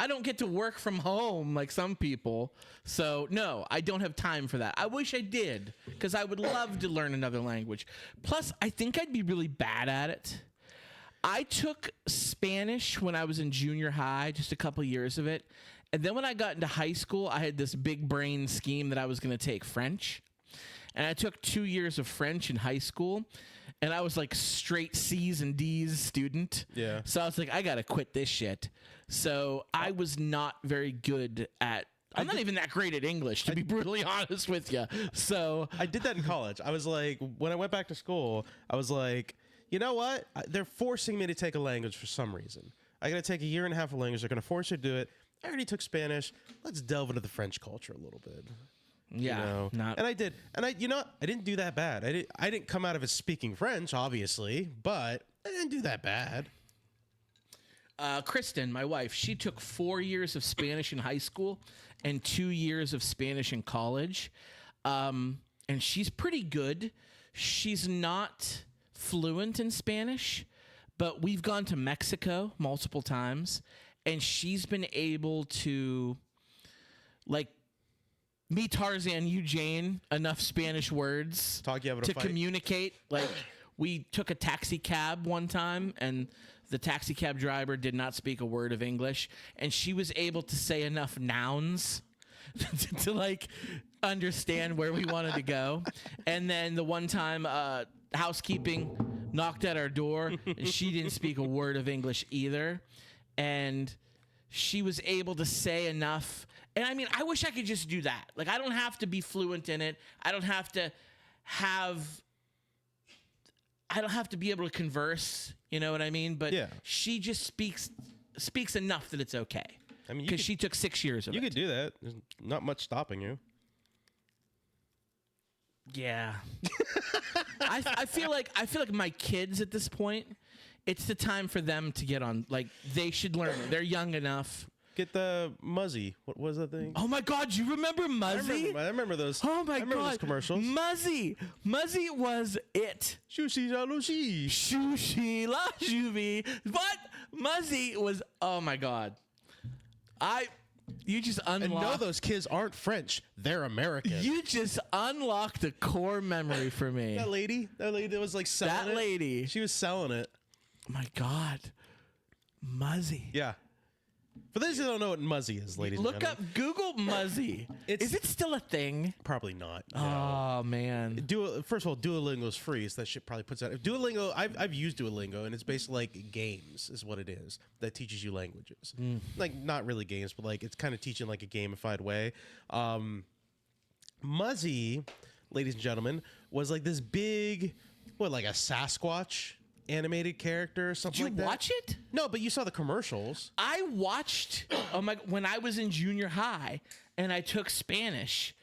I don't get to work from home like some people. So, no, I don't have time for that. I wish I did, because I would love to learn another language. Plus, I think I'd be really bad at it. I took Spanish when I was in junior high, just a couple years of it. And then when I got into high school, I had this big brain scheme that I was going to take French. And I took 2 years of French in high school. And I was like straight C's and D's student. Yeah. So I was like, I got to quit this shit. So I was not very good at... I'm not even that great at English, to be brutally honest with you. So I did that in college. I was like, when I went back to school, I was like, you know what? They're forcing me to take a language for some reason. I got to take a year and a half of language. They're going to force you to do it. I already took Spanish. Let's delve into the French culture a little bit. yeah, And I did. And I didn't do that bad. I didn't come out of it speaking French, obviously, but I didn't do that bad. Kristen, my wife, she took 4 years of Spanish in high school and 2 years of Spanish in college. And she's pretty good. She's not fluent in Spanish, but we've gone to Mexico multiple times, and she's been able to, like, me, Tarzan, you, Jane, enough Spanish words to communicate. Like, we took a taxi cab one time, and the taxi cab driver did not speak a word of English, and she was able to say enough nouns to like understand where we wanted to go. And then the one time housekeeping knocked at our door, and she didn't speak a word of English either, and she was able to say enough. And I mean, I wish I could just do that. Like, I don't have to be fluent in it. I don't have to be able to converse. You know what I mean? But yeah, she just speaks enough that it's okay. I mean, because she took 6 years of it. You could do that. There's not much stopping you. Yeah. I feel like my kids at this point, it's the time for them to get on. Like, they should learn it. They're young enough. Get the Muzzy. What was that thing? Oh my God, you remember Muzzy? I remember those. Oh my God, I remember those commercials. Muzzy was it. Sushi la lushi. Sushi la juvi. What? Muzzy was. Oh my God. You just unlocked. And no, those kids aren't French. They're American. You just unlocked a core memory for me. That lady that was like selling it. That lady. She was selling it. Oh my God. Muzzy. Yeah. For those who don't know what Muzzy is, ladies and Look gentlemen. up Google Muzzy. Is it still a thing? Probably not. Oh man. First of all, Duolingo's free, so that shit probably puts out. Duolingo, I've used Duolingo, and it's basically like games, is what it is, that teaches you languages. Like, not really games, but like it's kind of teaching like a gamified way. Muzzy, ladies and gentlemen, was like this big, like a Sasquatch animated character or something like that. Did you watch it? No, but you saw the commercials. I watched when I was in junior high and I took Spanish.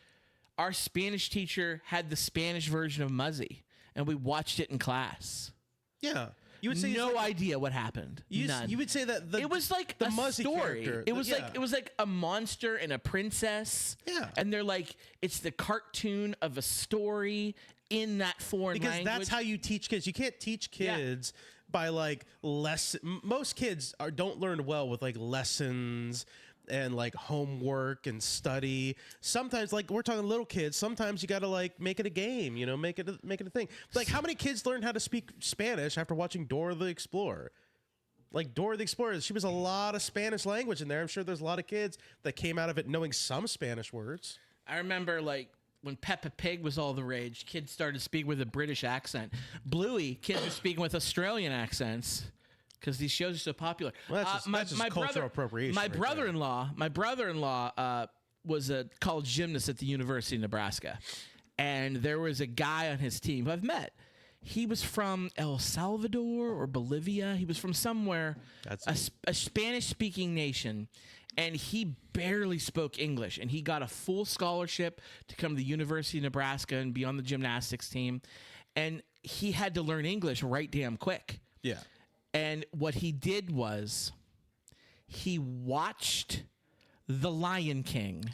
Our Spanish teacher had the Spanish version of Muzzy, and we watched it in class. Yeah. You would say no idea what happened. None. You would say that it was like the a Muzzy story. character. It was like a monster and a princess. Yeah. And they're like, it's the cartoon of a story in that foreign language. Because that's how you teach kids. You can't teach kids by like most kids don't learn well with like lessons and like homework and study. Sometimes, like, we're talking little kids, sometimes you gotta like make it a game, make it a thing. Like, how many kids learn how to speak Spanish after watching Dora the Explorer? Like, Dora the Explorer, she was a lot of Spanish language in there. I'm sure there's a lot of kids that came out of it knowing some Spanish words. I remember, like, when Peppa Pig was all the rage, kids started speaking with a British accent. Bluey, kids were speaking with Australian accents because these shows are so popular. Well, that's just cultural appropriation. My brother-in-law was a college gymnast at the University of Nebraska, and there was a guy on his team who I've met. He was from El Salvador or Bolivia. He was from somewhere, a Spanish-speaking nation. And he barely spoke English, and he got a full scholarship to come to the University of Nebraska and be on the gymnastics team. And he had to learn English right damn quick. Yeah. And what he did was he watched The Lion King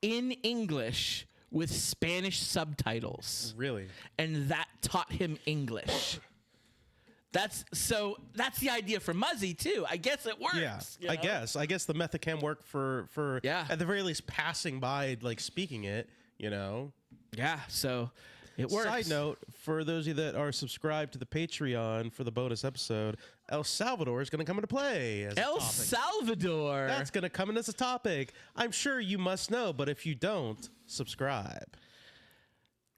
in English with Spanish subtitles. Really? And that taught him English. That's the idea for Muzzy too. I guess it works. Yeah, I guess the method can work for at the very least passing by, like, speaking it. Yeah, so it works. Side note, for those of you that are subscribed to the Patreon for the bonus episode, El Salvador is going to come into play as El a topic. Salvador. That's going to come in as a topic. I'm sure you must know, but if you don't, subscribe.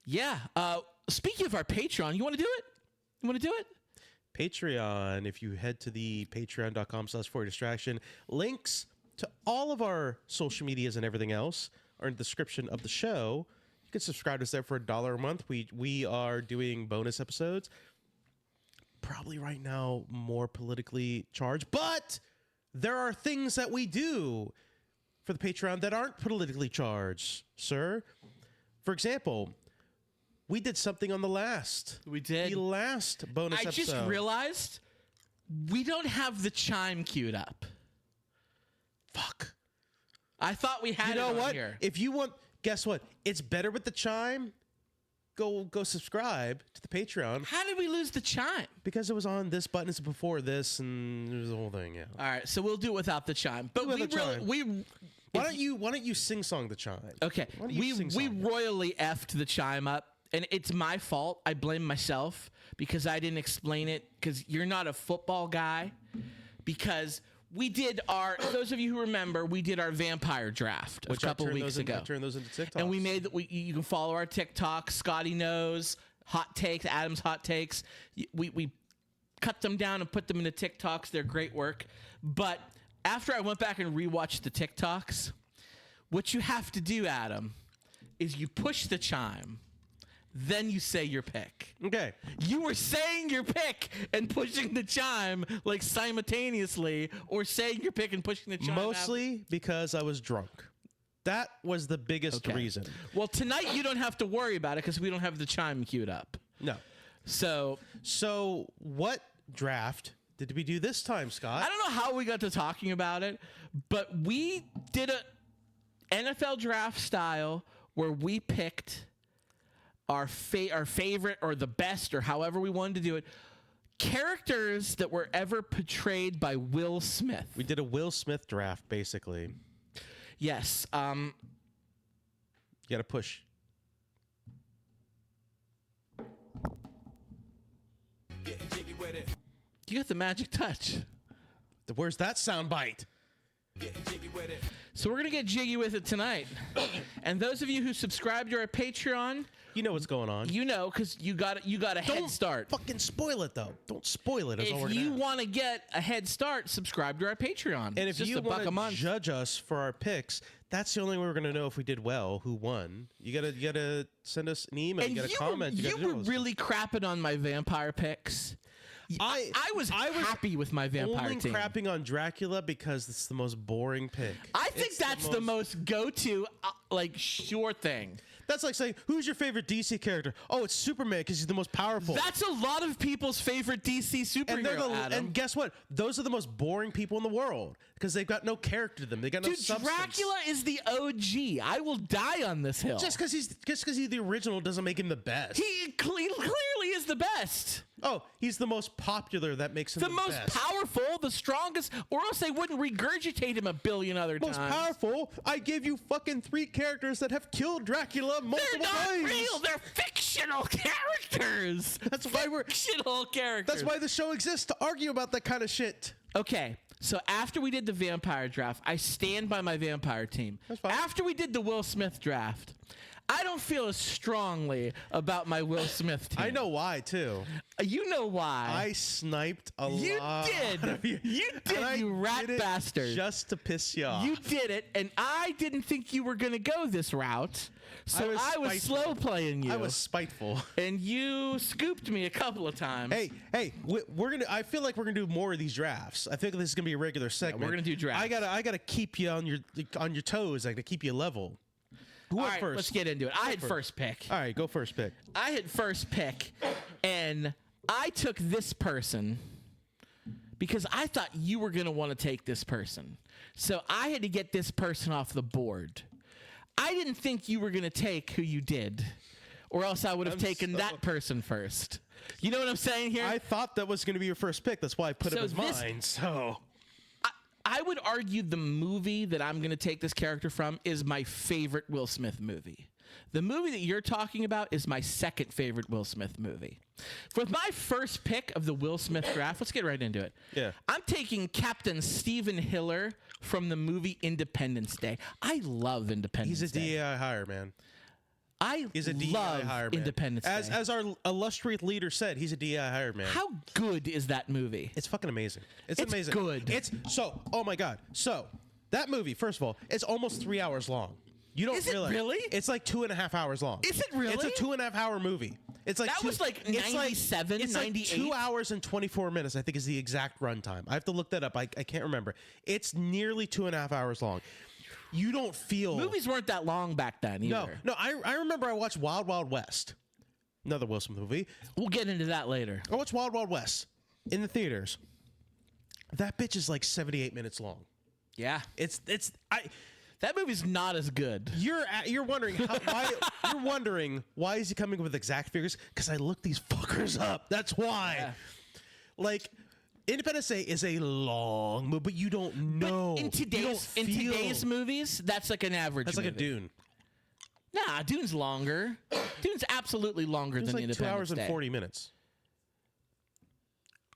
Yeah. Speaking of our Patreon, you want to do it? You want to do it? Patreon, if you head to the patreon.com/4distraction, links to all of our social medias and everything else are in the description of the show. You can subscribe to us there for $1 a month. We are doing bonus episodes. Probably right now more politically charged, but there are things that we do for the Patreon that aren't politically charged, sir. For example, we did something on the last bonus episode. I just realized we don't have the chime queued up. Fuck. I thought we had it on here. If you want, guess what? It's better with the chime. Go subscribe to the Patreon. How did we lose the chime? Because it was on this button. It's before this, and there's the whole thing. Yeah. All right, so we'll do it without the chime. But Why don't you sing song the chime? Okay. We royally effed the chime up. And it's my fault. I blame myself because I didn't explain it because you're not a football guy. Because we did those of you who remember, we did our vampire draft a couple weeks ago. I turned those into TikToks. And we made you can follow our TikTok, Scotty Knows, Hot Takes, Adam's Hot Takes. We cut them down and put them into TikToks. They're great work. But after I went back and rewatched the TikToks, what you have to do, Adam, is you push the chime. Then you say your pick. Okay. You were saying your pick and pushing the chime like simultaneously, or saying your pick and pushing the chime. Mostly because I was drunk. That was the biggest reason. Well, tonight you don't have to worry about it because we don't have the chime queued up. No. So what draft did we do this time, Scott? I don't know how we got to talking about it, but we did a NFL draft style where we picked our favorite or the best or however we wanted to do it, characters that were ever portrayed by Will Smith. We did a Will Smith draft, basically. Yes. You got to push. You got the magic touch. Where's that sound bite? So we're gonna get jiggy with it tonight. And those of you who subscribe to our Patreon, You know what's going on. you know, because you got a head start. Fucking spoil it though. Don't spoil it. Is all we're If gonna you ask. want to get a head start, subscribe to our Patreon. And It's if just you a buck want a month. to judge us for our picks, that's the only way we're gonna know if we did well, who won. You gotta send us an email. And you gotta comment. you gotta were do all really crapping on my vampire picks. I was happy with my vampire only team. crapping on Dracula because it's the most boring pick. I think that's the most go-to, sure thing. That's like saying, who's your favorite DC character? Oh, it's Superman because he's the most powerful. That's a lot of people's favorite DC superhero, Adam. And guess what? Those are the most boring people in the world because they've got no character to them. They got no Dude, substance. Dracula is the OG. I will die on this hill. Just because he's the original doesn't make him the best. He clearly is the best. Oh, he's the most popular. That makes him The the most best. powerful, the strongest, or else they wouldn't regurgitate him a billion other Most times. powerful. I gave you fucking 3 characters that have killed Dracula multiple They're not times. real. They're fictional characters. That's why fictional characters. That's why the show exists, to argue about that kind of shit. Okay, so after we did the vampire draft, I stand by my vampire team. That's fine. After we did the Will Smith draft, I don't feel as strongly about my Will Smith team. I know why too. You know why? I sniped a You lot. did. Of you. You did, And I you rat did it bastard. Just to piss you off. You did it, and I didn't think you were going to go this route, so I was spiteful. slow playing you. I was spiteful. And you scooped me a couple of times. Hey, we're gonna. I feel like we're gonna do more of these drafts. I think this is gonna be a regular segment. we're gonna do drafts. I gotta keep you on your toes. I gotta keep you level. Who All went right, first? let's get into it. I had first pick. All right, go first pick. I had first pick, and I took this person because I thought you were going to want to take this person. So I had to get this person off the board. I didn't think you were going to take who you did, or else I would have taken that person first. You know what I'm saying here? I thought that was gonna be your first pick. That's why I put it as this- mine. So I would argue the movie that I'm going to take this character from is my favorite Will Smith movie. The movie that you're talking about is my second favorite Will Smith movie. With my first pick of the Will Smith draft, let's get right into it. Yeah. I'm taking Captain Stephen Hiller from the movie Independence Day. I love Independence he's a Day. DEI hire, man. He's a DEI love hire, man. Independence Day. As our illustrious leader said, he's a DEI hire, man. How good is that movie? It's fucking amazing. It's amazing. Good. It's so. Oh my god. So that movie, first of all, it's almost 3 hours long. You don't Is it realize. really? It's like 2.5 hours long. Is it really? It's a 2.5 hour movie. It's like That was like 97, it's 98? like 2 hours and 24 minutes. I think is the exact runtime. I have to look that up. I can't remember. It's nearly 2.5 hours long. You don't feel Movies weren't that long back then either. No. I remember I watched Wild Wild West, another Will Smith movie. We'll get into that later. I watched Wild Wild West in the theaters. That bitch is like 78 minutes long. Yeah. I. That movie's not as good. You're wondering why is he coming up with exact figures? Because I looked these fuckers up. That's why. Yeah. Like, Independence Day is a long movie, but you don't know. But in today's movies, that's like an average. That's like a movie. Dune. Nah, Dune's longer. Dune's absolutely longer It's than like 2 Independence hours and Day. 40 minutes.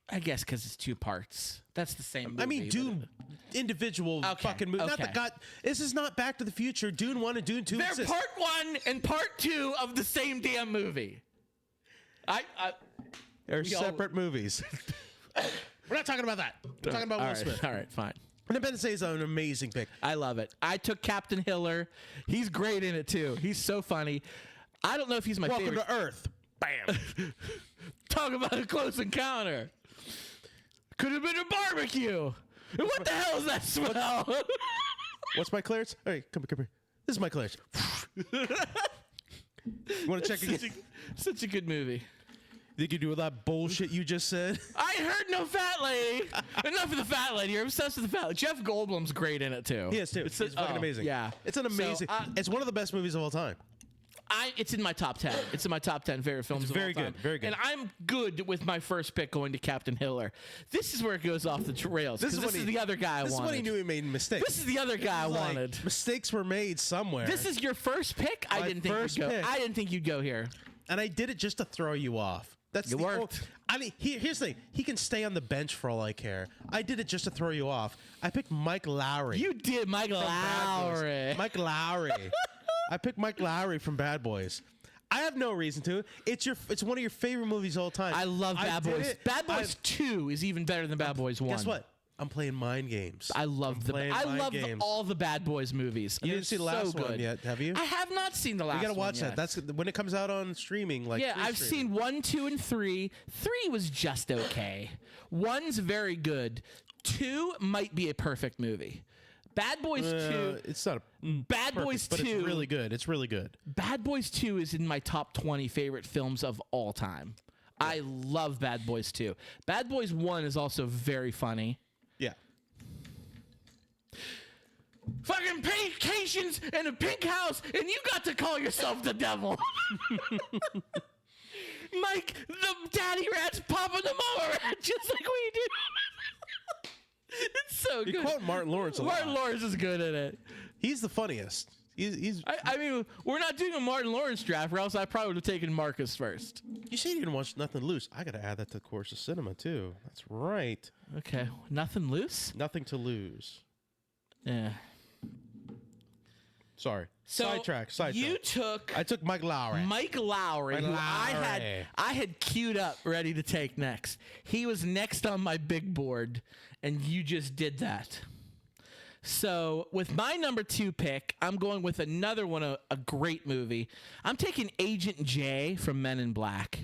I guess because it's 2 parts. That's the same movie. I mean, Dune, individual fucking movie. Not the okay. god. This is not Back to the Future. Dune 1 and Dune 2 They're exist. part 1 and part 2 of the same damn movie. They're separate movies. We're not talking about that. We're talking about Will Smith. All right, fine. Independence Day is an amazing pick. I love it. I took Captain Hiller. He's great in it too. He's so funny. I don't know if he's my Welcome favorite. to Earth. Bam. Talk about a close encounter. Could have been a barbecue. And what the hell is that smell? What's my clearance? Hey, come here. This is my clearance. You want to check again? Such a good movie. Think you do with that bullshit you just said? I heard no fat lady. Enough of the fat lady. You're obsessed with the fat lady. Jeff Goldblum's great in it too. He is too. It's fucking amazing. Yeah. It's an amazing. it's one of the best movies of all time. It's in my top 10. It's in my top 10 favorite films of all very time. good, very good. And I'm good with my first pick going to Captain Hiller. This is where it goes off the rails. This is the other guy I wanted. This is when he knew he made mistakes. This is the other guy I wanted. Mistakes were made somewhere. This is your first pick? I didn't think you'd go. I didn't think you'd go here. And I did it just to throw you off. That's It worked. I mean, here's the thing. He can stay on the bench for all I care. I did it just to throw you off. I picked Mike Lowry. You did Mike from Bad Boys. Lowry. Mike Lowry. I picked Mike Lowry from Bad Boys. I have no reason to. It's one of your favorite movies of all time. I love Bad did Boys. it. Bad Boys 2 is even better than Bad Boys 1. Guess what? I'm playing mind games. I love all the Bad Boys movies. You didn't see the last one yet, have you? I have not seen the last one. You gotta watch yet. that. That's when it comes out on streaming. Like yeah, free I've streaming. seen 1, 2, and 3. 3 was just okay. 1's very good. 2 might be a perfect movie. Bad Boys 2. It's not a Bad Boys 2. but it's really good. It's really good. Bad Boys 2 is in my top 20 favorite films of all time. Yeah. I love Bad Boys 2. Bad Boys 1 is also very funny. Yeah. Fucking vacations in a pink house, and you got to call yourself the devil. Mike, the daddy rat's popping the mama rat just like we do. It's so good. You quote Martin Lawrence a lot. Martin Lawrence is good at it. He's the funniest. He's I mean, we're not doing a Martin Lawrence draft, or else I probably would have taken Marcus first. You say you didn't watch Nothing Loose. I got to add that to the course of cinema, too. That's right. Okay. Nothing loose? Nothing to lose. Yeah. Sorry. So Sidetrack. I took Mike Lowry. Mike Lowry, who I had queued up ready to take next. He was next on my big board, and you just did that. So with my number 2 pick, I'm going with another one, a great movie. I'm taking Agent J from Men in Black.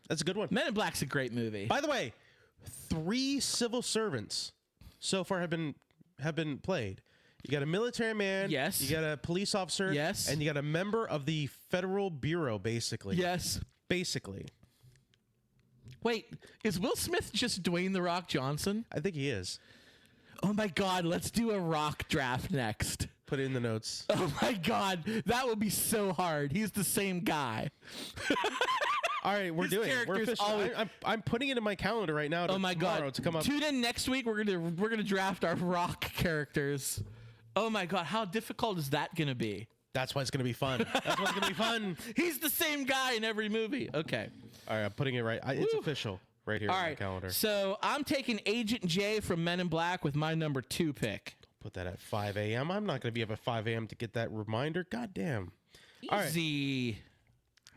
That's a good one. Men in Black's a great movie. By the way, 3 civil servants so far have been played. You got a military man. Yes. You got a police officer. Yes. And you got a member of the Federal Bureau, basically. Yes. Basically. Wait, is Will Smith just Dwayne The Rock Johnson? I think he is. Oh my God, let's do a Rock draft next. Put it in the notes. Oh my God, that would be so hard. He's the same guy. All right, we're official. I'm putting it in my calendar right now. Oh my God, to come up. Tune in next week. We're gonna draft our Rock characters. Oh my God, how difficult is that gonna be? That's why it's gonna be fun. That's why it's gonna be fun. He's the same guy in every movie. Okay. All right, I'm putting it right. It's official right here on my calendar. So I'm taking Agent J from Men in Black with my number 2 pick. Put that at 5 a.m. I'm not gonna be up at 5 a.m. to get that reminder. God damn. Easy.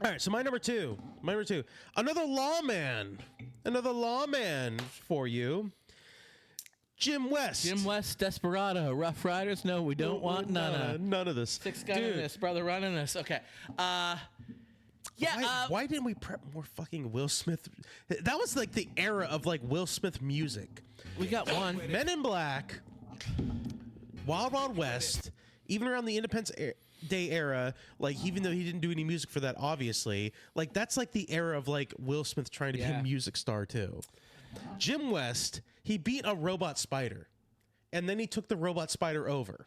All right, so my number two, another lawman for you, Jim West. Jim West, Desperado, Rough Riders. No, we don't want none of this. 6 gun in this, brother running this. Okay. Yeah. Why didn't we prep more fucking Will Smith? That was like the era of like Will Smith music. We got one. Men in Black, Wild Wild West, even around the Independence Day era, like even though he didn't do any music for that, obviously, like that's like the era of like Will Smith trying to be a music star too. Jim West, he beat a robot spider, and then he took the robot spider over.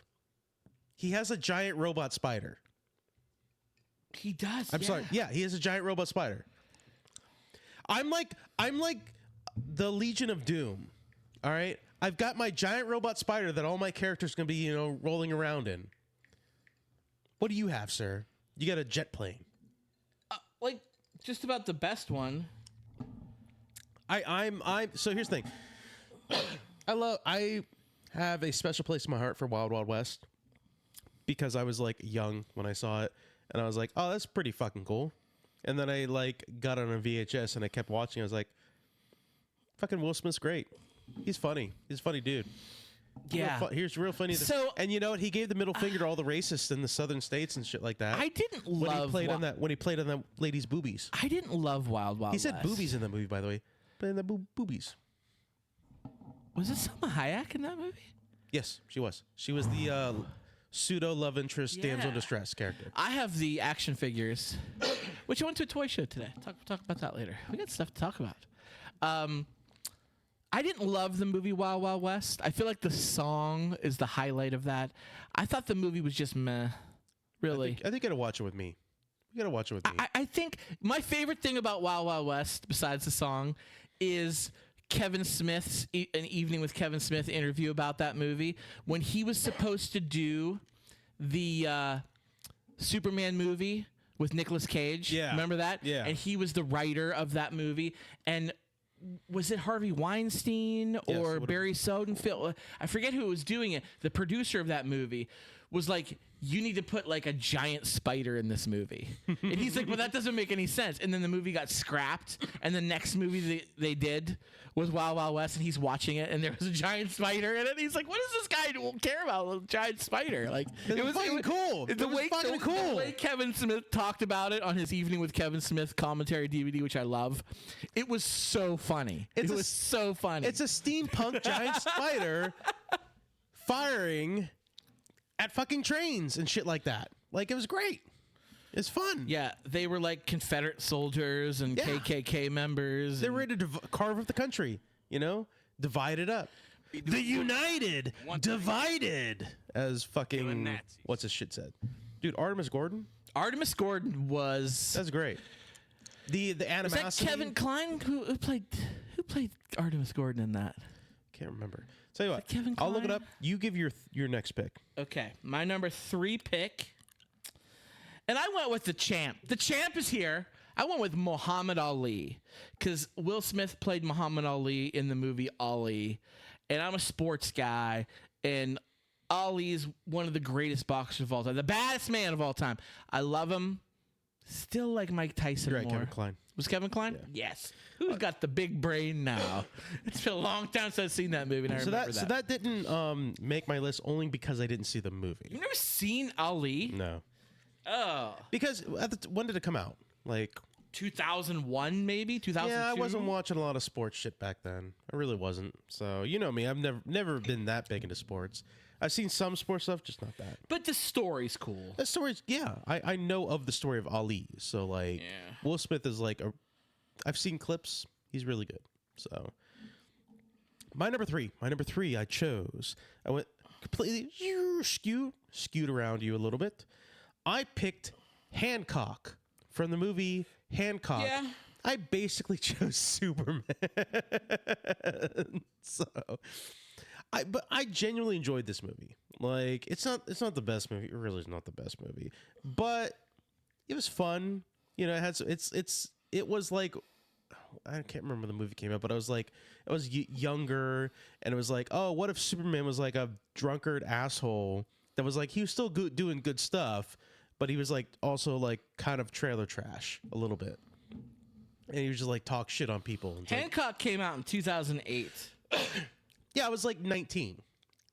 He has a giant robot spider. He does. I'm sorry. Yeah, he has a giant robot spider. I'm like the Legion of Doom. All right, I've got my giant robot spider that all my characters can be, rolling around in. What do you have, sir? You got a jet plane. Like just about the best one. So here's the thing. I have a special place in my heart for Wild Wild West because I was like young when I saw it, and I was like, oh, that's pretty fucking cool. And then I like got on a VHS and I kept watching. I was like, fucking Will Smith's great. He's funny. He's a funny dude. Yeah. Here's real funny. And you know what? He gave the middle finger to all the racists in the southern states and shit like that. I didn't love when he played on that lady's boobies. I didn't love Wild Wild West. He said boobies in that movie, by the way. Playing the boobies. Was it Selma Hayek in that movie? Yes, she was. She was the pseudo love interest damsel in distress character. I have the action figures, which I went to a toy show today. Talk about that later. We got stuff to talk about. I didn't love the movie Wild Wild West. I feel like the song is the highlight of that. I thought the movie was just meh. Really. I think you gotta watch it with me. You gotta watch it with me. I think my favorite thing about Wild Wild West, besides the song, is Kevin Smith's An Evening with Kevin Smith interview about that movie when he was supposed to do the Superman movie with Nicolas Cage. Yeah. Remember that? Yeah. And he was the writer of that movie. And was it Harvey Weinstein or Barry Sodenfeld? I forget who was doing it. The producer of that movie was like, you need to put like a giant spider in this movie. And he's like, well, that doesn't make any sense. And then the movie got scrapped. And the next movie they did was Wild Wild West, and he's watching it, and there was a giant spider in it. And he's like, what does this guy care about a giant spider? Like, it was fucking cool. The way Kevin Smith talked about it on his Evening with Kevin Smith commentary DVD, which I love, it was so funny. It was so funny. It's a steampunk giant spider firing at fucking trains and shit like that. Like, it was great. It's fun. Yeah, they were like Confederate soldiers and KKK members. They're ready to carve up the country, you know? Divide it up. The United Divided, as fucking what's his shit said. Dude, Artemis Gordon? Artemis Gordon was... That's great. The animosity... Was that Kevin Kline who played Artemis Gordon in that? Can't remember. Tell you what, Kevin I'll look it Kline? up. You give your next pick. Okay, my number 3 pick. And I went with the champ. The champ is here. I went with Muhammad Ali because Will Smith played Muhammad Ali in the movie Ali. And I'm a sports guy. And Ali is one of the greatest boxers of all time. The baddest man of all time. I love him. Still like Mike Tyson You're right, more. Kevin Kline. Was Kevin Kline? Yeah. Yes. Who's got the big brain now? It's been a long time since I've seen that movie, and I remember that. So that didn't make my list only because I didn't see the movie. You've never seen Ali? No. Oh. Because when did it come out? Like 2001, maybe 2002. Yeah, I wasn't watching a lot of sports shit back then. I really wasn't. So you know me, I've never been that big into sports. I've seen some sports stuff, just not that. But the story's cool. The story's I know of the story of Ali. So like, Will Smith is like I've seen clips. He's really good. So my number three, I chose. I went completely skewed around you a little bit. I picked Hancock from the movie Hancock. Yeah. I basically chose Superman. But I genuinely enjoyed this movie. Like, it's not the best movie. It really is not the best movie, but it was fun. You know, it was like, I can't remember when the movie came out, but I was like, I was younger, and it was like, oh, what if Superman was like a drunkard asshole that was like, he was still doing good stuff, but he was like also like kind of trailer trash a little bit, and he was just like talk shit on people. Hancock came out in 2008. Yeah, I was like 19,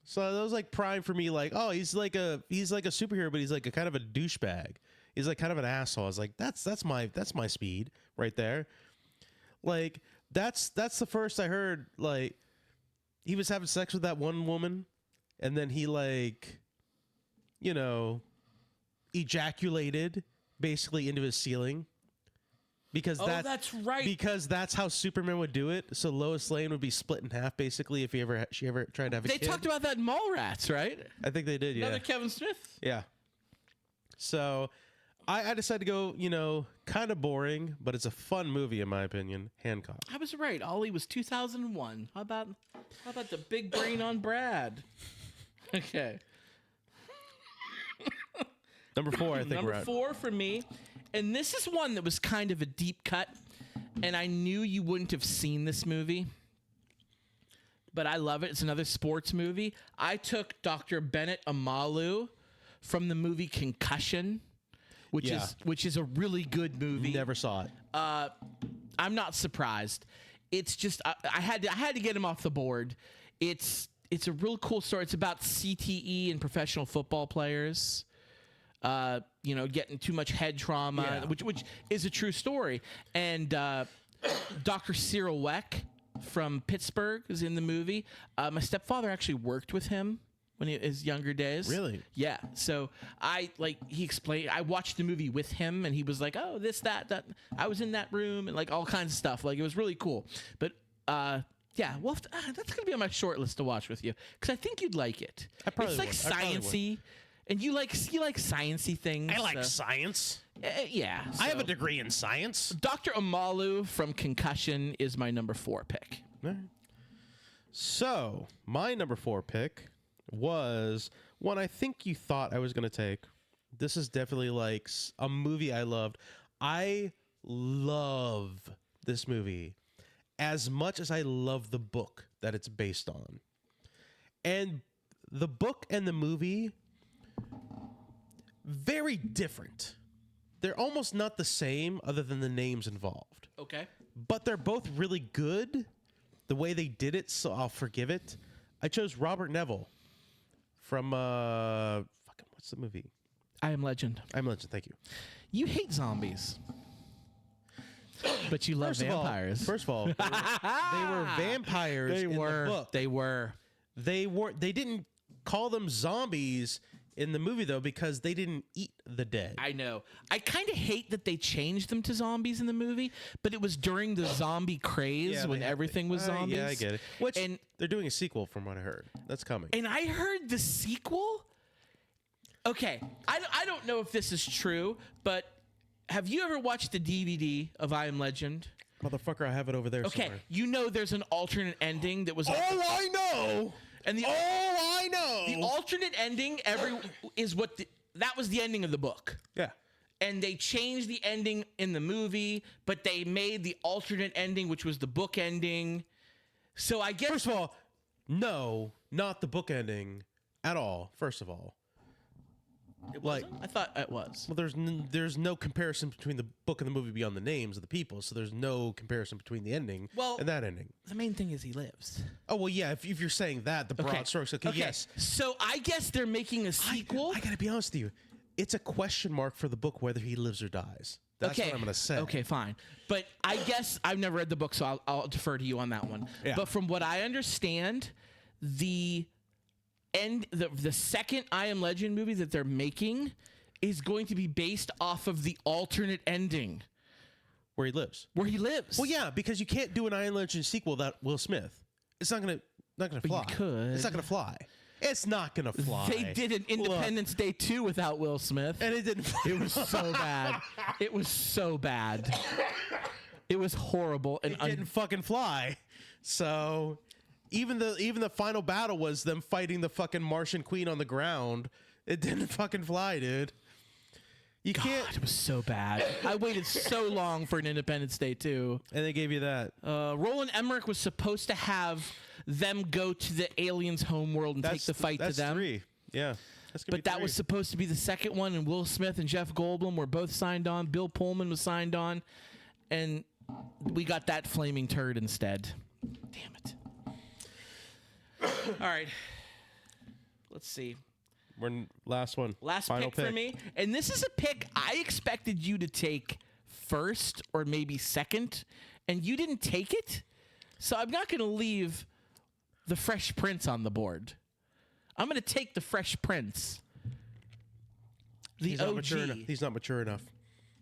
so that was like prime for me. Like, oh, he's like a superhero, but he's like a kind of a douchebag. He's like kind of an asshole. I was like, that's my speed right there. Like, that's the first I heard. Like, he was having sex with that one woman, and then he like, you know, ejaculated basically into his ceiling. Because that's right. Because that's how Superman would do it. So Lois Lane would be split in half basically if she ever tried to have a kid. They talked about that in Mallrats, right? I think they did. Yeah. Another Kevin Smith. Yeah. So I decided to go, you know, kind of boring, but it's a fun movie in my opinion. Hancock. I was right. Ollie was 2001. How about the big brain on Brad? Okay. Number 4, I think. Number 4 for me. And this is one that was kind of a deep cut, and I knew you wouldn't have seen this movie, but I love it. It's another sports movie. I took Dr. Bennett Amalu from the movie Concussion, which is a really good movie. Never saw it. I'm not surprised. It's just I had to get him off the board. It's a real cool story. It's about CTE and professional football players. You know, getting too much head trauma, which is a true story. And Dr. Cyril Weck from Pittsburgh is in the movie. My stepfather actually worked with him when his younger days. Really? Yeah. So he explained. I watched the movie with him, and he was like, "Oh, this, that." I was in that room, and like all kinds of stuff. Like, it was really cool. But yeah, well, that's gonna be on my short list to watch with you because I think you'd like it. It's like sciencey. And you like sciencey things. I like science. Yeah. I have a degree in science. Dr. Amalu from Concussion is my number 4 pick. All right. So, my number 4 pick was one I think you thought I was going to take, This is definitely like a movie I loved. I love this movie as much as I love the book that it's based on. And the book and the movie, very different. They're almost not the same other than the names involved. Okay. But they're both really good the way they did it, so I'll forgive it. I chose Robert Neville from what's the movie? I Am Legend. I Am Legend, thank you. You hate zombies. But you love vampires. First of all, they were vampires in the book. They were. They didn't call them zombies in the movie, though, because they didn't eat the dead. I know. I kind of hate that they changed them to zombies in the movie, but it was during the zombie craze when everything was zombies. Yeah, I get it. And they're doing a sequel from what I heard. That's coming. And I heard the sequel. Okay, I don't know if this is true, but have you ever watched the DVD of I Am Legend? Motherfucker, I have it over there Okay, somewhere. you know there's an alternate ending that was... I know! And I know! The alternate ending that was the ending of the book. Yeah. And they changed the ending in the movie, but they made the alternate ending, which was the book ending. So I guess... First of all, no, not the book ending at all, first of all. It wasn't? I thought it was. Well, there's no comparison between the book and the movie beyond the names of the people, so there's no comparison between the ending and that ending. The main thing is he lives. Oh, well, yeah, if you're saying that, the broad strokes, okay, yes. So I guess they're making a sequel. I gotta be honest with you. It's a question mark for the book whether he lives or dies. That's what I'm gonna say. Okay, fine. But I guess I've never read the book, so I'll defer to you on that one. Yeah. But from what I understand, the second I Am Legend movie that they're making is going to be based off of the alternate ending. Where he lives. Well, yeah, because you can't do an I Am Legend sequel without Will Smith. It's not gonna fly. You could. It's not gonna fly. It's not gonna fly. They did an Independence Day 2 without Will Smith. And it didn't fly. It was so bad. It was so bad. It was horrible. And it didn't fucking fly. So even the final battle was them fighting the fucking Martian Queen on the ground. It didn't fucking fly, dude. You can't. It was so bad. I waited so long for an Independence Day 2. And they gave you that. Roland Emmerich was supposed to have them go to the aliens' homeworld and take the fight to them. 3. Yeah. But that was supposed to be the second one, and Will Smith and Jeff Goldblum were both signed on. Bill Pullman was signed on. And we got that flaming turd instead. Damn it. All right. Let's see. We're last one. Last Final pick for me. And this is a pick I expected you to take first or maybe second, and you didn't take it. So I'm not going to leave the Fresh Prince on the board. I'm going to take the Fresh Prince. He's OG. not mature enough. He's not mature enough.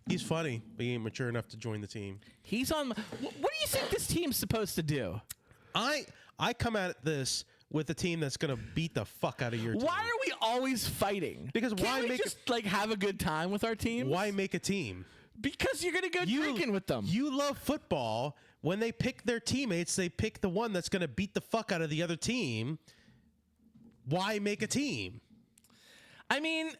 He's funny, but he ain't mature enough to join the team. He's on. What do you think this team's supposed to do? I come at this with a team that's going to beat the fuck out of your team. Why are we always fighting? Because Can't we just have a good time with our teams? Why make a team? Because you're going to go drinking with them. You love football. When they pick their teammates, they pick the one that's going to beat the fuck out of the other team. Why make a team? I mean,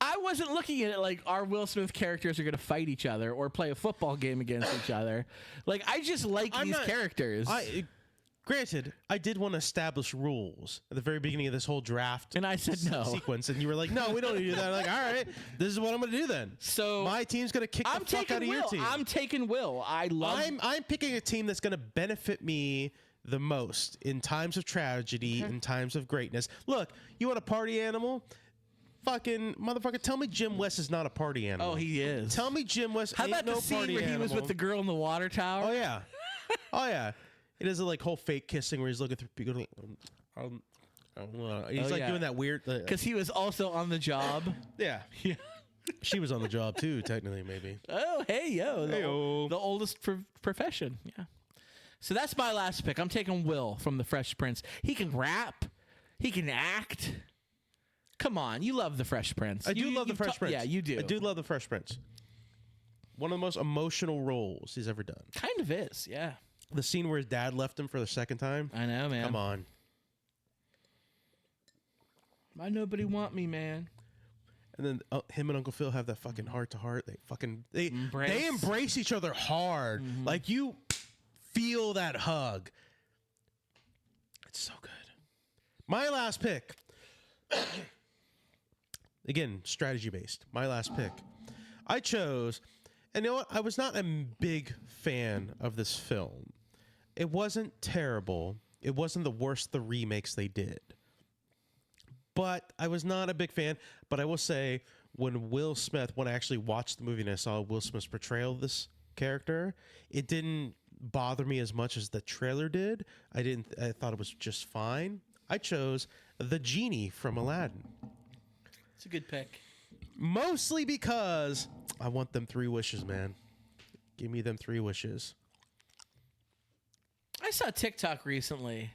I wasn't looking at it like our Will Smith characters are going to fight each other or play a football game against each other. Like, I just like these characters. Granted, I did want to establish rules at the very beginning of this whole draft. And I said no. Sequence, and you were like, no, we don't need to do that. I'm like, all right, this is what I'm going to do then. So my team's going to kick the fuck out of your team. I'm taking Will. I'm picking a team that's going to benefit me the most in times of tragedy, in times of greatness. Look, you want a party animal? Fucking motherfucker, tell me Jim West is not a party animal. Oh, he is. Tell me Jim West How ain't about no the scene party where he was animal. with the girl in the water tower? Oh, yeah. Oh, yeah. He does a like whole fake kissing where he's looking through people. Like, he's like doing that weird. Because he was also on the job. Yeah. Yeah. She was on the job too, technically, maybe. Oh, hey, yo. The oldest profession. Yeah. So that's my last pick. I'm taking Will from the Fresh Prince. He can rap. He can act. Come on. You love the Fresh Prince. I do love the Fresh Prince. Yeah, you do. I do love the Fresh Prince. One of the most emotional roles he's ever done. Kind of is, yeah. The scene where his dad left him for the second time. I know, man. Come on. Why nobody want me, man? And then him and Uncle Phil have that fucking heart to heart. They Embrace. embrace each other hard. Like you feel that hug. It's so good. My last pick. Again, strategy based. My last pick. I chose, and you know what? I was not a big fan of this film. It wasn't terrible. It wasn't the worst the remakes they did. But I was not a big fan. But I will say, when I actually watched the movie and I saw Will Smith's portrayal of this character, it didn't bother me as much as the trailer did. I thought it was just fine. I chose the genie from Aladdin. It's a good pick. Mostly because I want them 3 wishes, man. Give me them 3 wishes. I saw TikTok recently.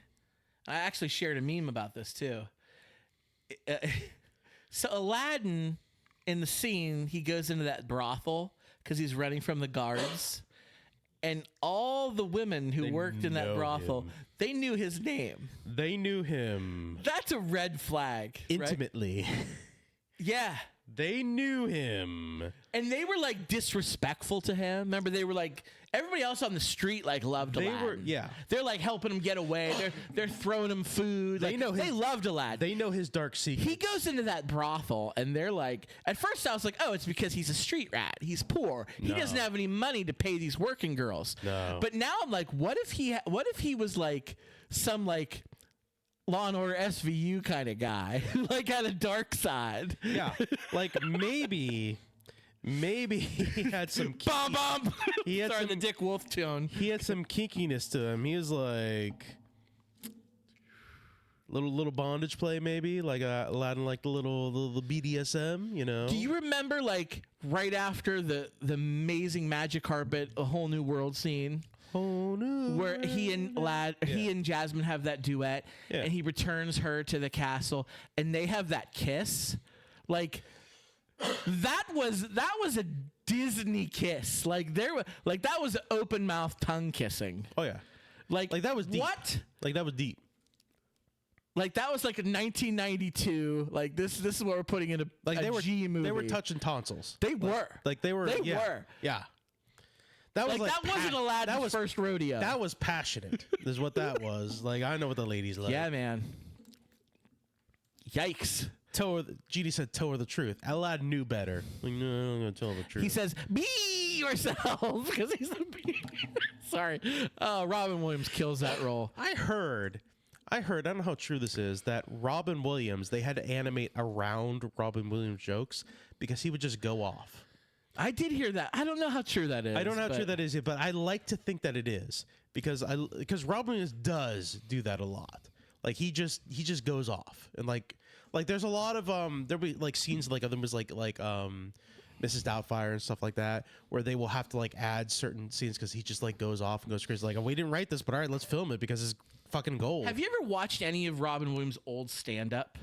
I actually shared a meme about this too. So Aladdin, in the scene, he goes into that brothel because he's running from the guards. And all the women who worked in that brothel, they knew his name. They knew him. That's a red flag. Intimately. Right? Yeah. They knew him. And they were like disrespectful to him. Remember, they were like, everybody else on the street like loved Aladdin. They're like helping him get away. They're throwing him food. They loved Aladdin. They know his dark secrets. He goes into that brothel and they're like, at first I was like, oh, it's because he's a street rat. He's poor. He doesn't have any money to pay these working girls. No. But now I'm like, what if he was like some like Law and Order SVU kind of guy, like had a dark side. Yeah, like maybe he had some bomb. He had the Dick Wolf tone. He had some kinkiness to him. He was like little bondage play, maybe like Aladdin, like the little BDSM. You know? Do you remember like right after the amazing magic carpet, A Whole New World scene? Where he and Jasmine have that duet, and he returns her to the castle, and they have that kiss. Like that was a Disney kiss. Like that was open mouth tongue kissing. Oh yeah, like that was deep. What? Like that was deep. Like that was like a 1992. Like this is what we're putting in a G movie. They were touching tonsils. They were. They were. Yeah. That was that wasn't Aladdin's first rodeo. That was passionate. Is what that was. Like I know what the ladies like. Yeah, man. Yikes. Genie said, "Tell her the truth." Aladdin knew better. Like, no, I'm gonna tell her the truth. He says, "Be yourself," because he's the bee. Sorry. Robin Williams kills that role. I heard. I don't know how true this is, that Robin Williams, they had to animate around Robin Williams jokes because he would just go off. I did hear that. I don't know how true that is. I don't know how true that is, but I like to think that it is because Robin Williams does do that a lot. Like he just goes off, and like there's a lot of there'll be like scenes like other was like Mrs. Doubtfire and stuff like that where they will have to like add certain scenes because he just like goes off and goes crazy. Like, oh, we didn't write this, but all right, let's film it because it's fucking gold. Have you ever watched any of Robin Williams' old stand-up?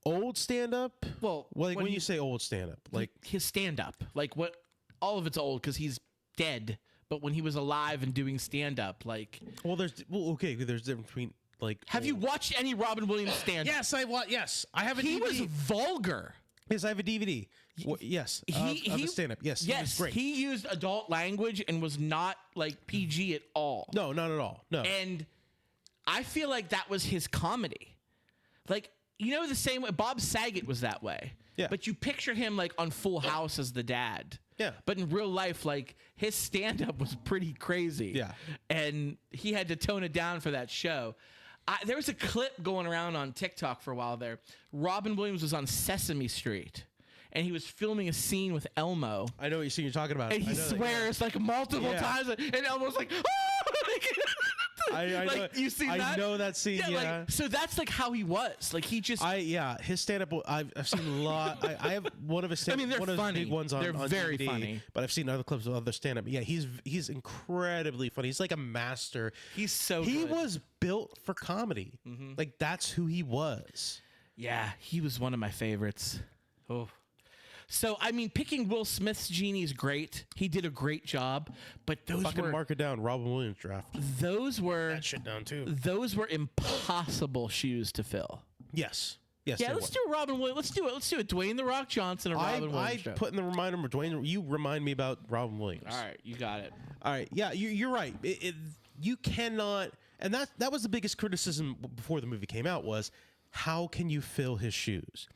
Old stand-up? Well, like when you say old stand-up, like his stand-up, like what? All of it's old because he's dead. But when he was alive and doing stand-up, like there's difference between like. Have you watched any Robin Williams stand-up? Yes, Yes, I have a DVD. He was vulgar. Yes, I have a DVD. Yes, of a stand-up. Yes, yes, he was great. He used adult language and was not like PG at all. No, not at all. No, and I feel like that was his comedy. Like, you know, the same way Bob Saget was that way. Yeah. But you picture him like on Full House as the dad. Yeah. But in real life, like his stand-up was pretty crazy. Yeah. And he had to tone it down for that show. There was a clip going around on TikTok for a while there. Robin Williams was on Sesame Street, and he was filming a scene with Elmo. I know what you're talking about. And he swears like multiple times, and Elmo's like, oh! I like, know, you see that? I know that scene. Yeah. Like, so that's like how he was. Like he just. His stand-up. I've seen a lot. I have one of his. I mean, they're one funny. Of his big ones on. They're very DVD, funny. But I've seen other clips of other stand-up. Yeah, he's incredibly funny. He's like a master. He's so. He good. was built for comedy. Mm-hmm. Like that's who he was. Yeah, he was one of my favorites. Oh. So, I mean, picking Will Smith's Genie is great. He did a great job, but those Fucking mark it down. Robin Williams draft. Those were that shit down too. Those were impossible shoes to fill. Yes. Yes. Yeah, let's do a Robin Williams. Let's do it. Let's do it. Dwayne the Rock Johnson and Robin Williams. I put in the reminder of Dwayne. You remind me about Robin Williams. All right, you got it. All right. Yeah, you're right. You cannot, and that was the biggest criticism before the movie came out was, how can you fill his shoes?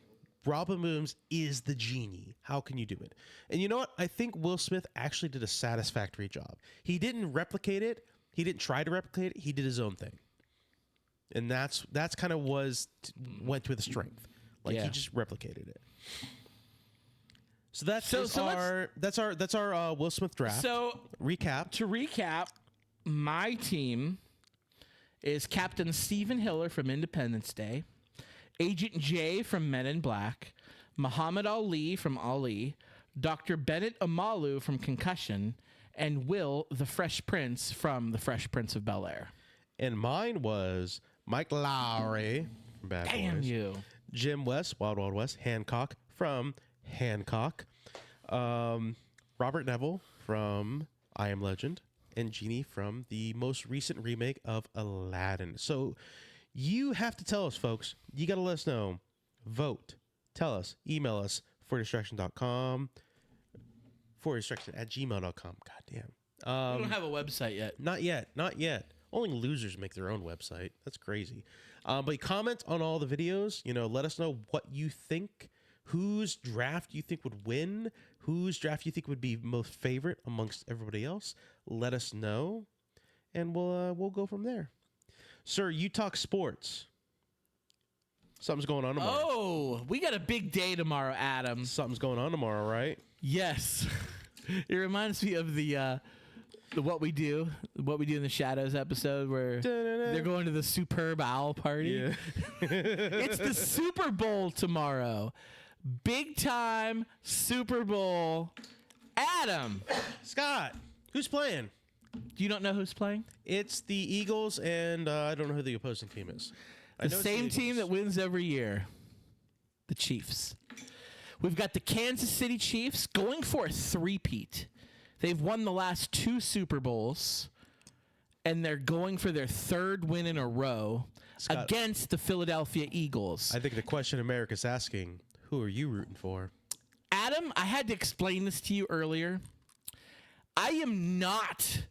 Robin Williams is the genie. How can you do it? And you know what? I think Will Smith actually did a satisfactory job. He didn't replicate it. He didn't try to replicate it. He did his own thing. And that's kind of went with strength. Like he just replicated it. So that's our Will Smith draft. So recap. To recap, my team is Captain Stephen Hiller from Independence Day, Agent J from Men in Black, Muhammad Ali from Ali, Dr. Bennett Omalu from Concussion, and Will the Fresh Prince from The Fresh Prince of Bel-Air. And mine was Mike Lowry from Bad Boys. Damn you. Jim West, Wild Wild West. Hancock from Hancock. Robert Neville from I Am Legend. And Genie from the most recent remake of Aladdin. So you have to tell us, folks. You got to let us know. Vote. Tell us. Email us. fordistraction.com. fordistraction@gmail.com. God damn. We don't have a website yet. Not yet. Only losers make their own website. That's crazy. But comment on all the videos. Let us know what you think. Whose draft you think would win. Whose draft you think would be most favorite amongst everybody else. Let us know. And we'll go from there. Sir, you talk sports. Something's going on tomorrow. Oh, we got a big day tomorrow, Adam. Something's going on tomorrow, right? Yes. It reminds me of the What We Do in the Shadows episode where they're going to the Superb Owl party. Yeah. It's the Super Bowl tomorrow. Big time Super Bowl. Adam. Scott, who's playing? You don't know who's playing? It's the Eagles, and I don't know who the opposing team is. The same team that wins every year. The Chiefs. We've got the Kansas City Chiefs going for a three-peat. They've won the last 2 Super Bowls, and they're going for their 3rd win in a row against the Philadelphia Eagles. I think the question America's asking, who are you rooting for? Adam, I had to explain this to you earlier. I am not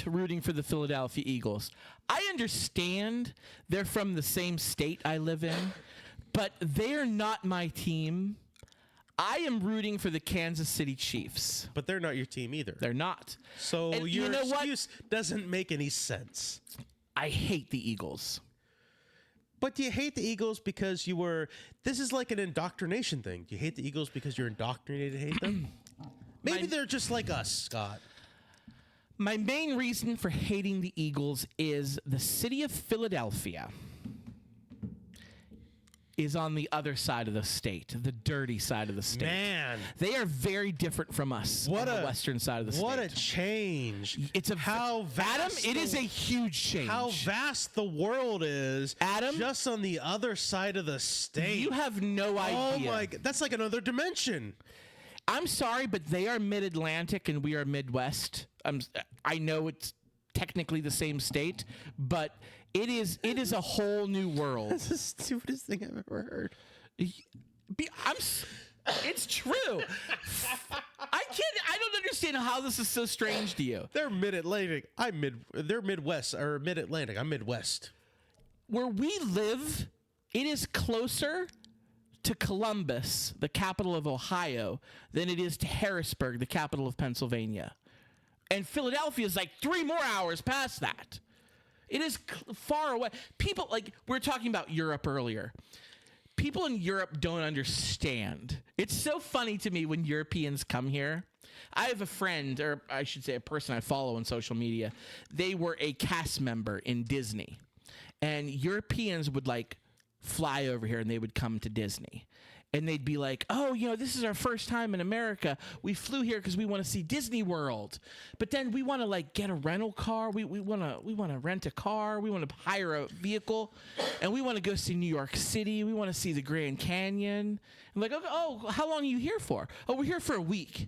rooting for the Philadelphia Eagles. I understand they're from the same state I live in, but they're not my team. I am rooting for the Kansas City Chiefs. But they're not your team either. They're not. So And your you know excuse doesn't make any sense. I hate the Eagles. But do you hate the Eagles because this is like an indoctrination thing. Do you hate the Eagles because you're indoctrinated to hate them? Maybe they're just like us, Scott. My main reason for hating the Eagles is the city of Philadelphia is on the other side of the state, the dirty side of the state. Man. They are very different from us on the western side of the state. What a change. It's Adam, it is a huge change. How vast the world is, Adam, just on the other side of the state. You have no idea. Oh my God, that's like another dimension. I'm sorry, but they are mid-Atlantic and we are Midwest. I know it's technically the same state, but it is a whole new world. That's the stupidest thing I've ever heard. It's true. I don't understand how this is so strange to you. They're mid-Atlantic. They're Midwest or mid-Atlantic. I'm Midwest. Where we live, it is closer to Columbus, the capital of Ohio, than it is to Harrisburg, the capital of Pennsylvania. And Philadelphia is like 3 more hours past that. It is far away. People, like, we were talking about Europe earlier. People in Europe don't understand. It's so funny to me when Europeans come here. I have a friend, or I should say a person I follow on social media. They were a cast member in Disney. And Europeans would, like, fly over here and they would come to Disney. And they'd be like, oh, this is our first time in America. We flew here because we want to see Disney World. But then we want to, like, get a rental car. We want to rent a car. We want to hire a vehicle. And we want to go see New York City. We want to see the Grand Canyon. And like, oh, how long are you here for? Oh, we're here for a week.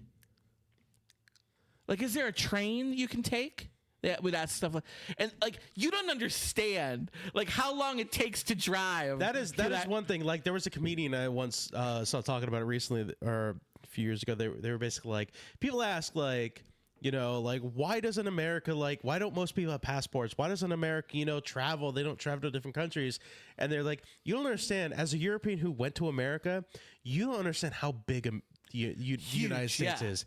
Like, is there a train you can take They would ask stuff like, and like you don't understand like how long it takes to drive. That is one thing. Like there was a comedian I once saw talking about it recently, or a few years ago. They were basically like, people ask like, you know, like why doesn't America, like why don't most people have passports? Why doesn't America, you know, travel? They don't travel to different countries. And they're like, you don't understand. As a European who went to America, you don't understand how big the United States is.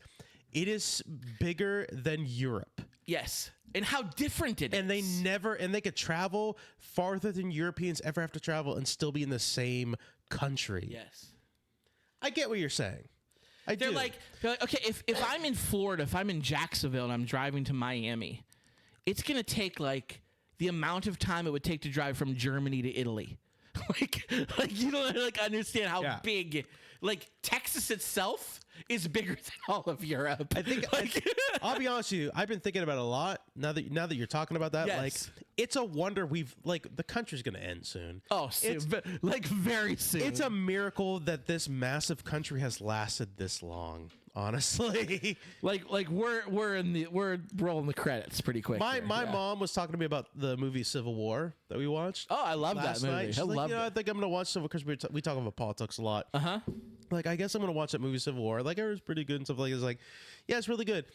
It is bigger than Europe. Yes. And how different it is. And they could travel farther than Europeans ever have to travel and still be in the same country. Yes. I get what you're saying. They're like, okay, if I'm in Florida, if I'm in Jacksonville and I'm driving to Miami, it's going to take like the amount of time it would take to drive from Germany to Italy. like you don't like understand how big, like Texas itself is bigger than all of Europe. I think I'll be honest with you. I've been thinking about it a lot now that you're talking about that. Yes. Like it's a wonder the country's going to end soon. Oh, soon. Like very soon. It's a miracle that this massive country has lasted this long. Honestly, like we're rolling the credits pretty quick. My mom was talking to me about the movie Civil War that we watched. Oh, I love that movie. Night. She's like, I think I'm gonna watch Civil because we talk about politics a lot. Like I guess I'm gonna watch that movie Civil War. Like it was pretty good and stuff like. It's like, yeah, it's really good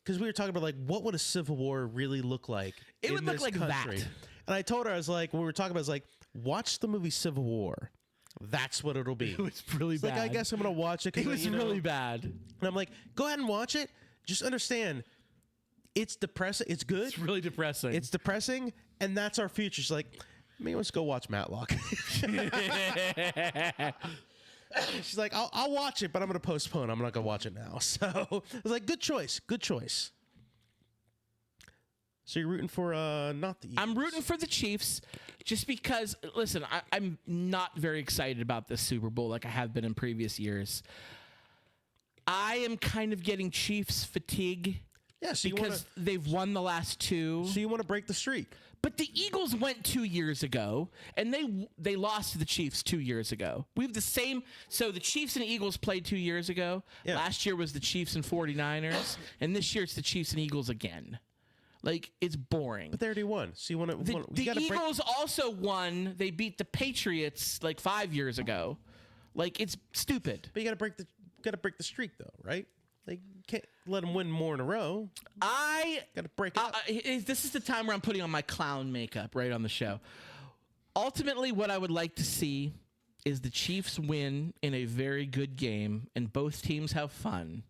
because we were talking about like what would a Civil War really look like? It would look like country. that. And I told her, I was like, when we were talking about, I was like, watch the movie Civil War. That's what it'll be. It was really bad. Like, I guess I'm going to watch it. It was really bad. And I'm like, go ahead and watch it. Just understand, it's depressing. It's good. It's really depressing. It's depressing. And that's our future. She's like, maybe let's go watch Matlock. She's like, I'll watch it, but I'm going to postpone. I'm not going to watch it now. So I was like, good choice. Good choice. So you're rooting for not the Eagles. I'm rooting for the Chiefs just because, listen, I'm not very excited about this Super Bowl like I have been in previous years. I am kind of getting Chiefs fatigue because they've won the last two. So you want to break the streak. But the Eagles went 2 years ago, and they lost to the Chiefs 2 years ago. We have the same. So the Chiefs and Eagles played 2 years ago. Yeah. Last year was the Chiefs and 49ers, and this year it's the Chiefs and Eagles again. Like, it's boring. But they already won. So you want to... The Eagles also won. They beat the Patriots like 5 years ago. Like, it's stupid. But you got to break the streak, though, right? Like, you can't let them win more in a row. Got to break it up. This is the time where I'm putting on my clown makeup right on the show. Ultimately, what I would like to see is the Chiefs win in a very good game and both teams have fun.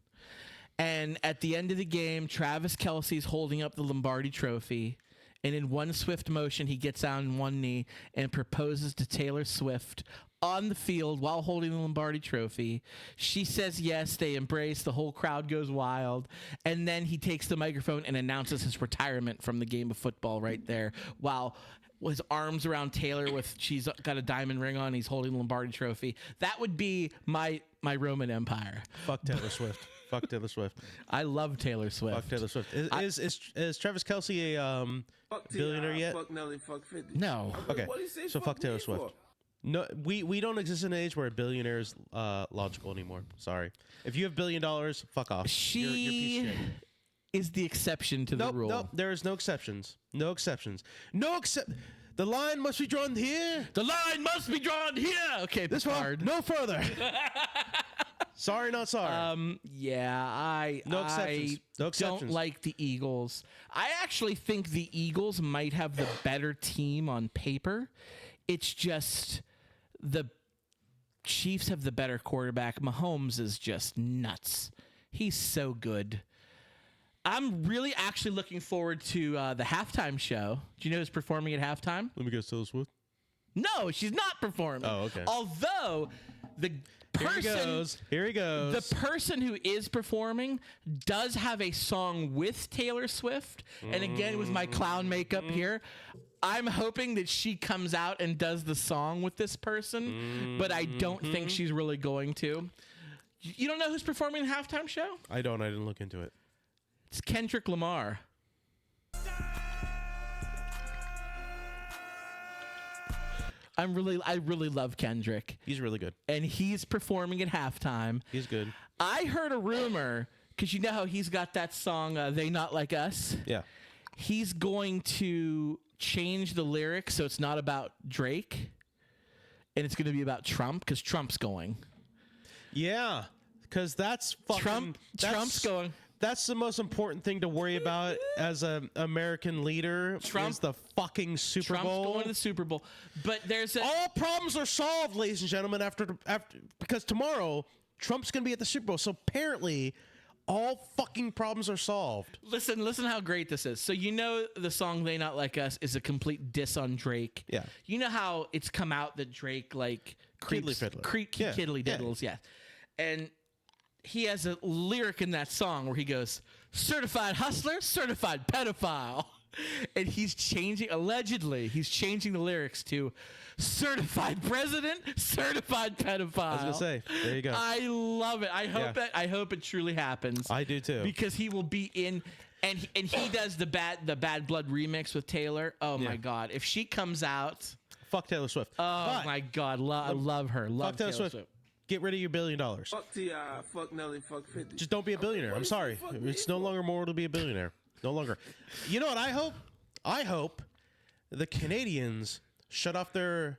And at the end of the game, Travis Kelce's holding up the Lombardi trophy. And in one swift motion, he gets on one knee and proposes to Taylor Swift on the field while holding the Lombardi trophy. She says yes. They embrace. The whole crowd goes wild. And then he takes the microphone and announces his retirement from the game of football right there while his arms around Taylor she's got a diamond ring on. He's holding the Lombardi trophy. That would be my Roman Empire. Fuck Taylor Swift. Fuck Taylor Swift. I love Taylor Swift. Fuck Taylor Swift. Is Travis Kelce a billionaire yet? Fuck Nelly, fuck 50. No. Okay. So fuck Taylor Swift. For? No, we don't exist in an age where a billionaire is logical anymore. Sorry. If you have $1 billion, fuck off. She you're a piece of shit. Is the exception to the rule. Nope. There is no exceptions. No exceptions. The line must be drawn here. The line must be drawn here. Okay, this far. No further. Sorry, not sorry. Yeah, I don't like the Eagles. I actually think the Eagles might have the better team on paper. It's just the Chiefs have the better quarterback. Mahomes is just nuts. He's so good. I'm really actually looking forward to the halftime show. Do you know who's performing at halftime? Let me guess, Taylor Swift. No, she's not performing. Oh, okay. Although the person, Here he goes. The person who is performing does have a song with Taylor Swift. And again, with my clown makeup here, I'm hoping that she comes out and does the song with this person, but I don't think she's really going to. You don't know who's performing the halftime show? I don't. I didn't look into it. It's Kendrick Lamar. I really love Kendrick. He's really good. And he's performing at halftime. He's good. I heard a rumor, because you know how he's got that song, They Not Like Us? Yeah. he's going to change the lyrics so it's not about Drake, and it's going to be about Trump because Trump's going. Yeah, because that's fucking Trump's going. That's the most important thing to worry about as an American leader. Is the fucking Super Trump's Bowl. going to the Super Bowl, but there's all problems are solved, ladies and gentlemen. After because tomorrow Trump's going to be at the Super Bowl, so apparently all fucking problems are solved. Listen how great this is. So you know the song "They Not Like Us" is a complete diss on Drake. Yeah. You know how it's come out that Drake like Kiddly fiddler. kiddly diddles, yeah. And he has a lyric in that song where he goes, "Certified hustler, certified pedophile." And he's changing the lyrics to "certified president, certified pedophile." I was gonna say, there you go. I love it. I hope it truly happens. I do too. Because he will be in, and he does the Bad Blood remix with Taylor. Oh my God! If she comes out, fuck Taylor Swift. Oh my God, I love her. Love Taylor Swift. Get rid of your $1 billion. Fuck T.I., fuck Nelly, fuck 50. Just don't be a billionaire. I'm sorry. It's no longer moral to be a billionaire. No longer. You know what I hope? I hope the Canadians shut off their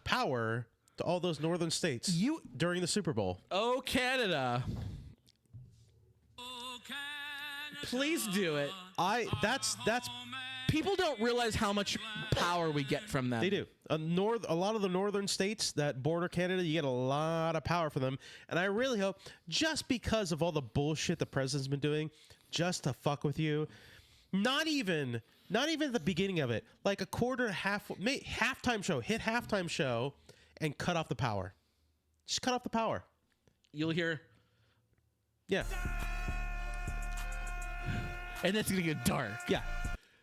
power to all those northern states during the Super Bowl. Oh, Canada. Please do it. That's people don't realize how much power we get from them. They do. A lot of the northern states that border Canada, you get a lot of power from them. And I really hope, just because of all the bullshit the president's been doing, just to fuck with you, not even at the beginning of it, like a quarter to halftime show, hit halftime show and cut off the power. Just cut off the power. You'll hear. Yeah. And it's going to get dark. Yeah.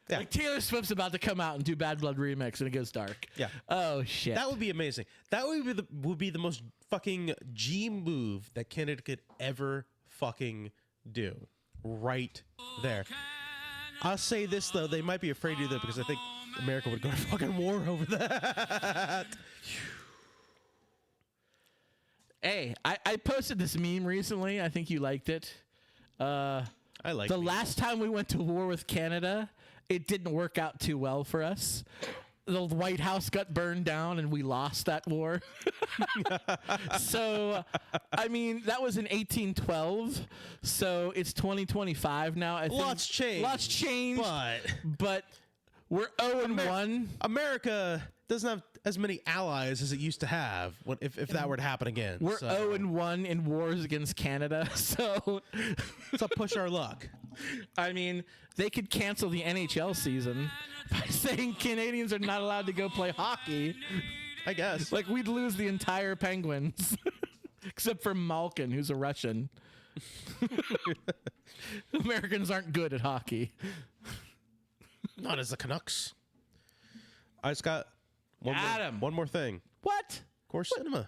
Yeah. Like Taylor Swift's about to come out and do Bad Blood remix and it goes dark. Yeah. Oh shit. That would be amazing. That would be the most fucking G move that Canada could ever fucking do. Right there. I'll say this though, they might be afraid to do that because I think America would go to fucking war over that. Hey, I posted this meme recently. I think you liked it. I like the last time we went to war with Canada, it didn't work out too well for us. The White House got burned down and we lost that war. So, I mean, that was in 1812. So it's 2025 now. I think Lots changed. But we're 0-1. America doesn't have as many allies as it used to have if that were to happen again. We're 0-1 in wars against Canada. So push our luck. I mean, they could cancel the NHL season by saying Canadians are not allowed to go play hockey. I guess. Like, we'd lose the entire Penguins. Except for Malkin, who's a Russian. Americans aren't good at hockey. Not as the Canucks. I just got one more thing. What? Course Cinema.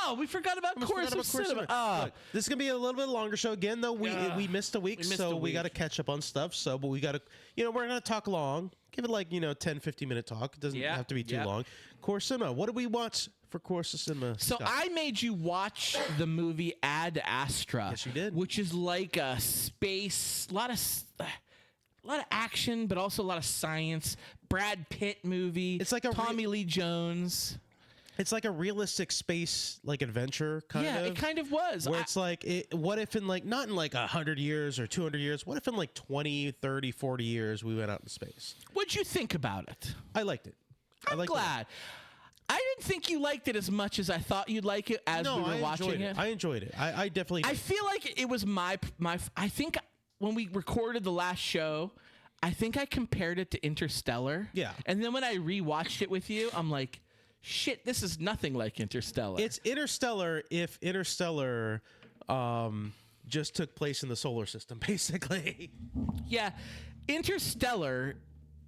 Oh, we forgot about Course Cinema. Look, this is gonna be a little bit longer show again, though. We missed a week, we got to catch up on stuff. So, but we got to, we're gonna talk long. Give it like 10-15 minute talk. It doesn't have to be too long. Course Cinema. What did we watch for Course Cinema? So Scott? I made you watch the movie Ad Astra. Yes, you did. Which is like a space, a lot of action, but also a lot of science. Brad Pitt movie. It's like a Tommy Lee Jones. It's like a realistic space adventure kind of. Yeah, it kind of was. Where it's like, what if in not in 100 years or 200 years, what if in 20, 30, 40 years we went out in space? What'd you think about it? I liked it. I'm glad. I didn't think you liked it as much as I thought you'd like it we were watching it. I enjoyed it. I definitely did. I feel like it was my I think when we recorded the last show, I think I compared it to Interstellar. Yeah. And then when I rewatched it with you, I'm like, shit, this is nothing like Interstellar. It's Interstellar if Interstellar just took place in the solar system, basically. Yeah. Interstellar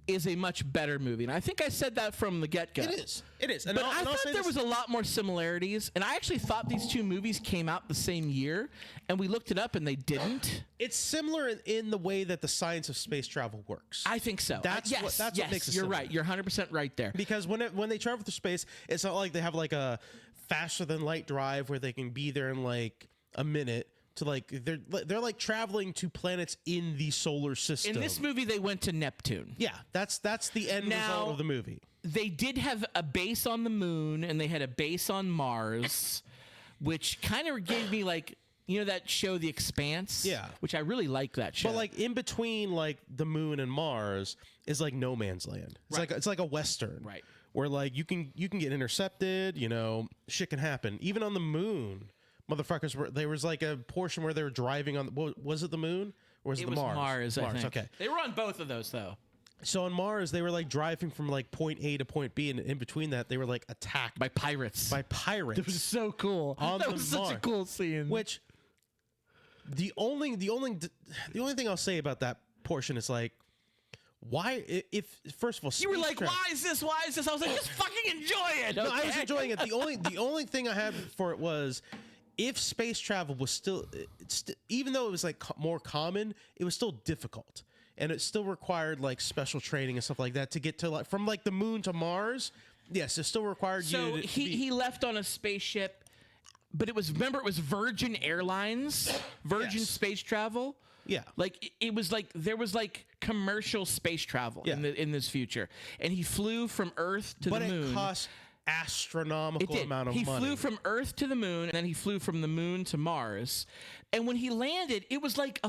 is a much better movie. And I think I said that from the get-go. It is. And but I thought there was a lot more similarities. And I actually thought these two movies came out the same year. And we looked it up and they didn't. It's similar in the way that the science of space travel works. I think so. That's what makes it You're similar. right. You're 100% right there. Because when they travel through space, it's not like they have a faster than light drive where they can be there in a minute. to like they're like traveling to planets in the solar system. In this movie, they went to Neptune. Yeah, that's the end result of the movie. They did have a base on the moon, and they had a base on Mars, which kind of gave me like, you know, that show The Expanse? Yeah. Which I really like that show. But like in between like the moon and Mars is like no man's land. It's like a Western. Right. Where like you can get intercepted, you know, shit can happen. Even on the moon, motherfuckers there was like a portion where they were driving on was it the moon? Or was it was Mars? I think. Okay. They were on both of those though. So on Mars, they were like driving from like point A to point B, and in between that, they were like attacked By pirates. It was so cool. That was such a cool scene. Which the only thing I'll say about that portion is like, why? If first of all, you were like, why is this? Why is this? I was like, just fucking enjoy it. No, okay? I was enjoying it. The only thing I had for it was, if space travel was still, even though it was like more common, it was still difficult, and it still required like special training and stuff like that to get to like from like the moon to Mars. Yes, it still required so you. So he left on a spaceship, but it was Virgin Airlines, Virgin Yes. Space Travel. Yeah. Like it was like there was like commercial space travel in this future, and he flew from Earth to the moon. But it cost astronomical amount of he money. flew from Earth to the moon, and then he flew from the moon to Mars. And when he landed, it was like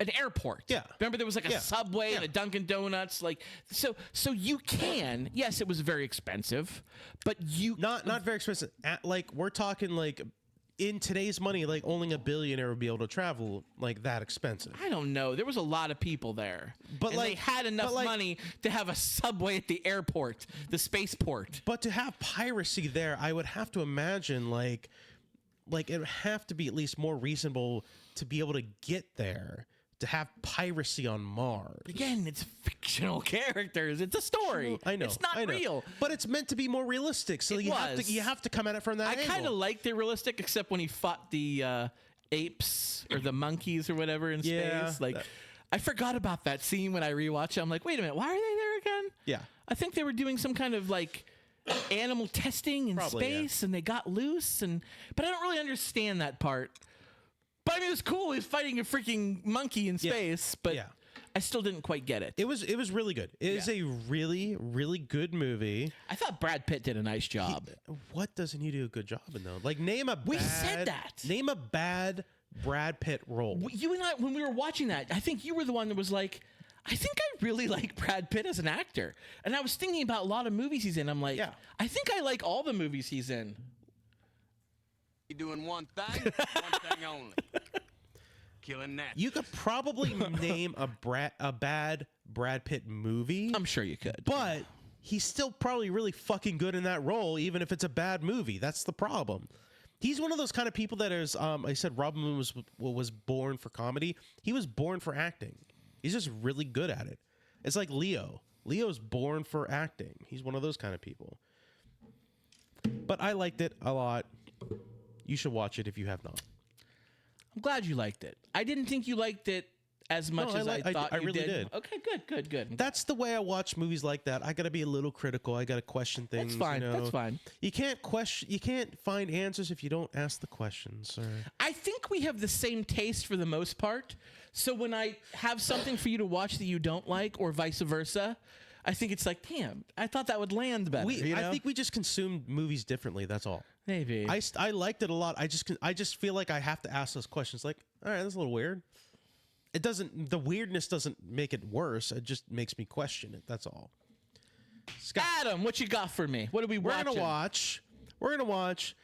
an airport. Yeah. Remember, there was like a Subway and a Dunkin' Donuts. Like so you can. Yes, it was very expensive, but you not very expensive. Like we're talking like in today's money, like only a billionaire would be able to travel like that expensive. I don't know. There was a lot of people there, But and like they had enough money to have a Subway at the airport, the spaceport. But to have piracy there, I would have to imagine like it would have to be at least more reasonable to be able to get there. To have piracy on Mars. Again, it's fictional characters. It's a story. I know. It's not real. But it's meant to be more realistic. So you have to come at it from that I angle. kind of liked the realistic, except when he fought the apes or the monkeys or whatever in space. Like, I forgot about that scene when I rewatched it. I'm like, wait a minute, why are they there again? Yeah. I think they were doing some kind of like animal testing in space, and they got loose. But I don't really understand that part. But I mean, it was cool. He was fighting a freaking monkey in space, but I still didn't quite get it. It was really good. It is a really, really good movie. I thought Brad Pitt did a nice job. What doesn't he do a good job in though? Like name a We said that. Name a bad Brad Pitt role. You and I, when we were watching that, I think you were the one that was like, I think I really like Brad Pitt as an actor. And I was thinking about a lot of movies he's in. I'm like, I think I like all the movies he's in. You doing one thing, one thing only. Killing that. You could probably name a bad Brad Pitt movie. I'm sure you could. But he's still probably really fucking good in that role, even if it's a bad movie. That's the problem. He's one of those kind of people that is, I said Robin Williams was born for comedy. He was born for acting. He's just really good at it. It's like Leo. Leo's born for acting. He's one of those kind of people. But I liked it a lot. You should watch it if you have not. I'm glad you liked it. I didn't think you liked it as much as I thought I you really did. Okay, good. That's the way I watch movies like that. I got to be a little critical. I got to question things. That's fine. You know? That's fine. You can't question. You can't find answers if you don't ask the questions. I think we have the same taste for the most part. So when I have something for you to watch that you don't like, or vice versa, I think it's like, damn, I thought that would land better. I think we just consume movies differently. That's all. Maybe. I liked it a lot. I just feel like I have to ask those questions. Like, all right, that's a little weird. It doesn't. The weirdness doesn't make it worse. It just makes me question it. That's all. Scott, Adam, what you got for me? What are we watching? We're gonna watch.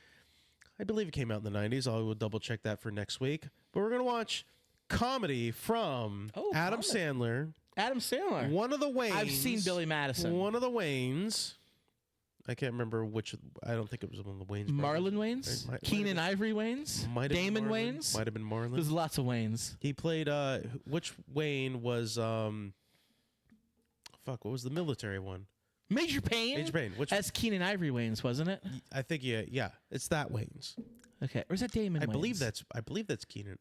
I believe it came out in the 90s. I will double check that for next week. But we're gonna watch comedy from Adam Sandler. Adam Sandler. One of the Waynes. I've seen Billy Madison. One of the Waynes. I can't remember which. I don't think it was one of the Waynes. Marlon Waynes? Keenan Ivory Waynes? Damon Waynes? Might have been Marlon. There's lots of Waynes. He played, which Wayne was, what was the military one? Major Payne? Major Payne. That's Keenan Ivory Waynes, wasn't it? I think, yeah. It's that Waynes. Okay. Or is that Damon Waynes? I believe that's Keenan.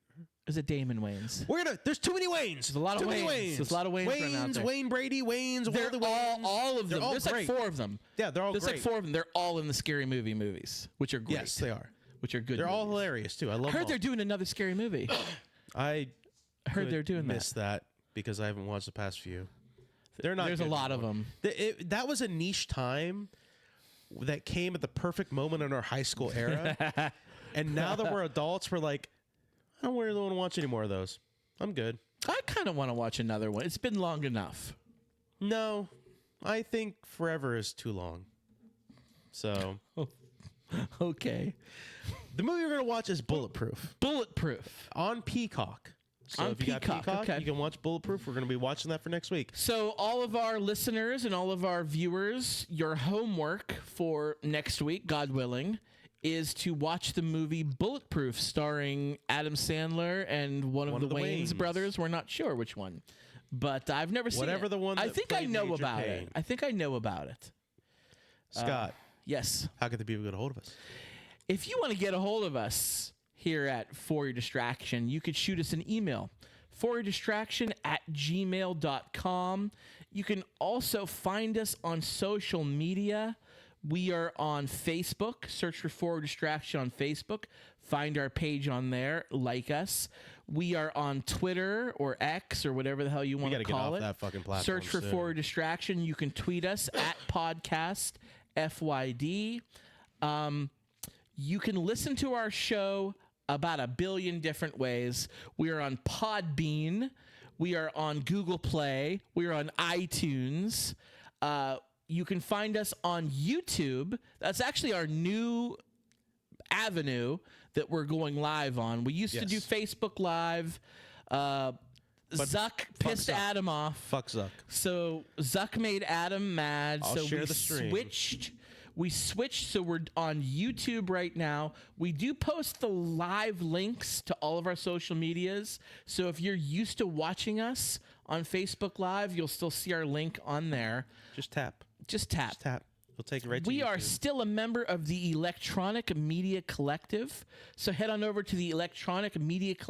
Is it Damon Waynes? There's too many Waynes. There's a lot of Waynes. There's a lot of Waynes running out there. Wayne Brady, Waynes, They're all of them. There's great. like 4 of them. Yeah, they're all There's great. like 4 of them. They're all in the Scary Movie movies, which are great. Yes, they are. which are good. They're all movies. hilarious too. I love. I heard them they're doing another scary movie. I heard they're doing missed that because I haven't watched the past few. They're not. There's a good lot of anymore. them. That was a niche time that came at the perfect moment in our high school era, and now that we're adults, we're like, I don't really want to watch any more of those. I'm good. I kind of want to watch another one. It's been long enough. No, I think forever is too long. So, Okay. the movie we're gonna watch is Bulletproof Bulletproof. on Peacock. So On if you got Peacock, Peacock, okay. you can watch Bulletproof. We're gonna be watching that for next week. So all of our listeners and all of our viewers, your homework for next week, God willing, is to watch the movie Bulletproof starring Adam Sandler and one of the Wayans Wayans. brothers. We're not sure which one, but I've never seen Whatever it. the one I that think I played know Major about Payne. it. I think I know about it. Scott, Yes. how can the people get a hold of us? If you want to get a hold of us here at For Your Distraction, you could shoot us an email, foryourdistraction@gmail.com. You can also find us on social media. We are on Facebook. Search for Your Distraction on Facebook. Find our page on there. Like us. We are on Twitter or X or whatever the hell you want to gotta get call off it. that fucking platform Search for soon. For Your Distraction. You can tweet us at podcast FYD. You can listen to our show about a billion different ways. We are on Podbean. We are on Google Play. We are on iTunes. You can find us on YouTube. That's actually our new avenue that we're going live on. We used to do Yes. Facebook Live. Zuck pissed Zuck. Adam off. Fuck Zuck. So Zuck made Adam mad. I'll so share we the stream. switched. We switched, so we're on YouTube right now. We do post the live links to all of our social medias. So if you're used to watching us on Facebook Live, you'll still see our link on there. Just tap. Just tap. Just tap. We'll take it right to We are YouTube. still a member of the Electronic Media Collective. So head on over to the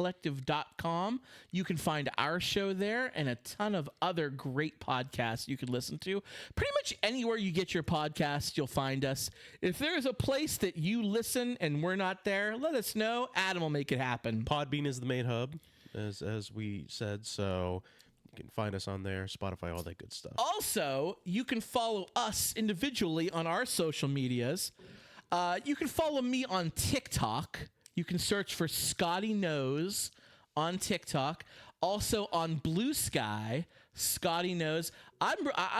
electronicmediacollective.com. You can find our show there and a ton of other great podcasts you can listen to. Pretty much anywhere you get your podcasts, you'll find us. If there's a place that you listen and we're not there, let us know. Adam will make it happen. Podbean is the main hub, as we said. So you can find us on there, Spotify, all that good stuff. Also, you can follow us individually on our social medias. You can follow me on TikTok. You can search for Scotty Knows on TikTok. Also on Blue Sky, Scotty Knows. I'm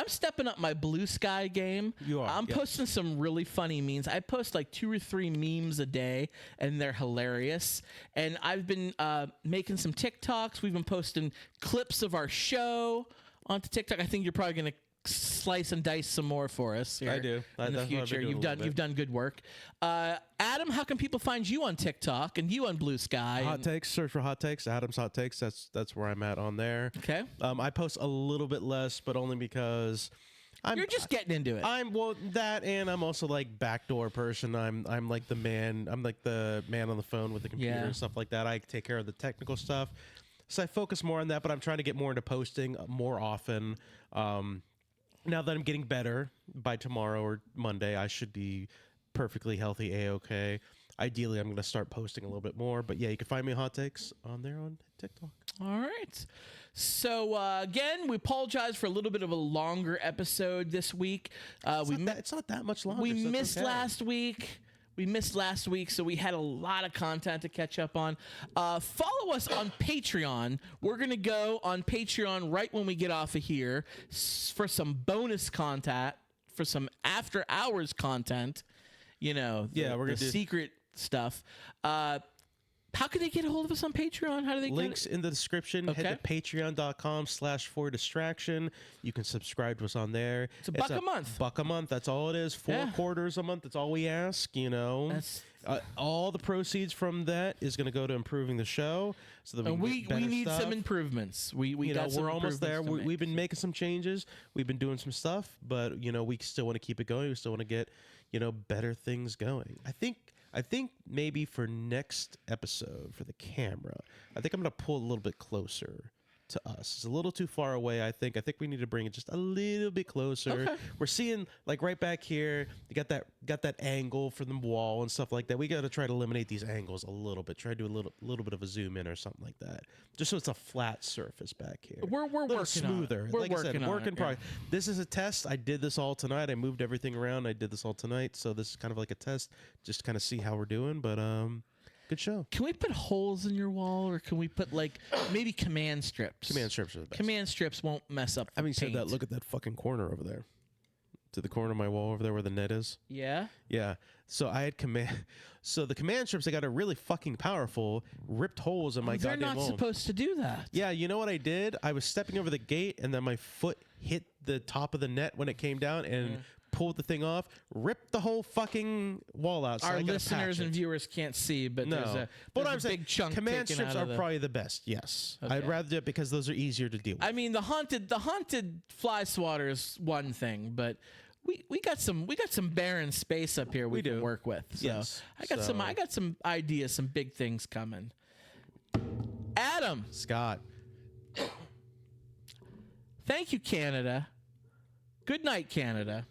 stepping up my Blue Sky game. You are, I'm yes. posting some really funny memes. I post like 2 or 3 memes a day, and they're hilarious. And I've been making some TikToks. We've been posting clips of our show onto TikTok. I think you're probably going to slice and dice some more for us here I do. in the That's what I've been future. doing a little bit. You've done good work. Adam, how can people find you on TikTok and you on Blue Sky? Hot takes. Search for hot takes. Adam's hot takes. That's where I'm at on there. Okay. I post a little bit less, but only because You're just getting into it. I'm that, and I'm also like backdoor person. I'm like the man. I'm like the man on the phone with the computer Yeah. and stuff like that. I take care of the technical stuff, so I focus more on that. But I'm trying to get more into posting more often. Now that I'm getting better, by tomorrow or Monday, I should be perfectly healthy, A-okay. Ideally, I'm going to start posting a little bit more. But yeah, you can find me hot takes on there on TikTok. All right. So again, we apologize for a little bit of a longer episode this week. It's not that much longer. We so it's missed okay. last week. We missed last week, so we had a lot of content to catch up on. Follow us on Patreon. We're going to go on Patreon right when we get off of here for some bonus content, for some after-hours content. You know, Yeah, we're gonna the do- secret stuff. How can they get a hold of us on Patreon? How do they Links get it? in the description. Okay. Head to patreon.com/fordistraction. You can subscribe to us on there. It's $1 a month. $1 a month. That's all it is. 4 Yeah. quarters a month. That's all we ask, you know. That's- all the proceeds from that is going to go to improving the show. So that And we we can get better need stuff. some improvements. We You got know, some we're almost there. improvements to We've make. been making some changes. We've been doing some stuff, but you know, we still want to keep it going. We still want to get, you know, better things going. I think maybe for next episode for the camera, I think I'm gonna pull a little bit closer to us. It's a little too far away, I think. I think we need to bring it just a little bit closer. Okay. We're seeing like right back here, you got that angle for the wall and stuff like that. We got to try to eliminate these angles a little bit. Try to do a little bit of a zoom in or something like that. Just so it's a flat surface back here. We're working smoother. on it. We're like I said, working on work in it, progress. This is a test. I did this all tonight. I moved everything around. I did this all tonight. So this is kind of like a test, just to kind of see how we're doing. But good show. Can we put holes in your wall, or can we put like maybe command strips? Command strips are the best. Command strips won't mess up. Having said that, paint. look at that fucking corner over there. To the corner of my wall over there where the net is. Yeah. Yeah. So I had command. So the command strips, I got a really fucking powerful, ripped holes in my They're goddamn not wall. supposed to do that. Yeah, you know what I did? I was stepping over the gate, and then my foot hit the top of the net when it came down, and pulled the thing off, ripped the whole fucking wall out. So Our I gotta listeners patch and it. viewers can't see, but No, there's a, but there's I'm a saying big chunk command taken strips out are of the, probably the best. Yes, Okay. I'd rather do it because those are easier to deal with. I mean, the haunted fly swatter is one thing, but we got some barren space up here we can do. work with. So Yes. I got some ideas, some big things coming. Adam, Scott, thank you, Canada. Good night, Canada.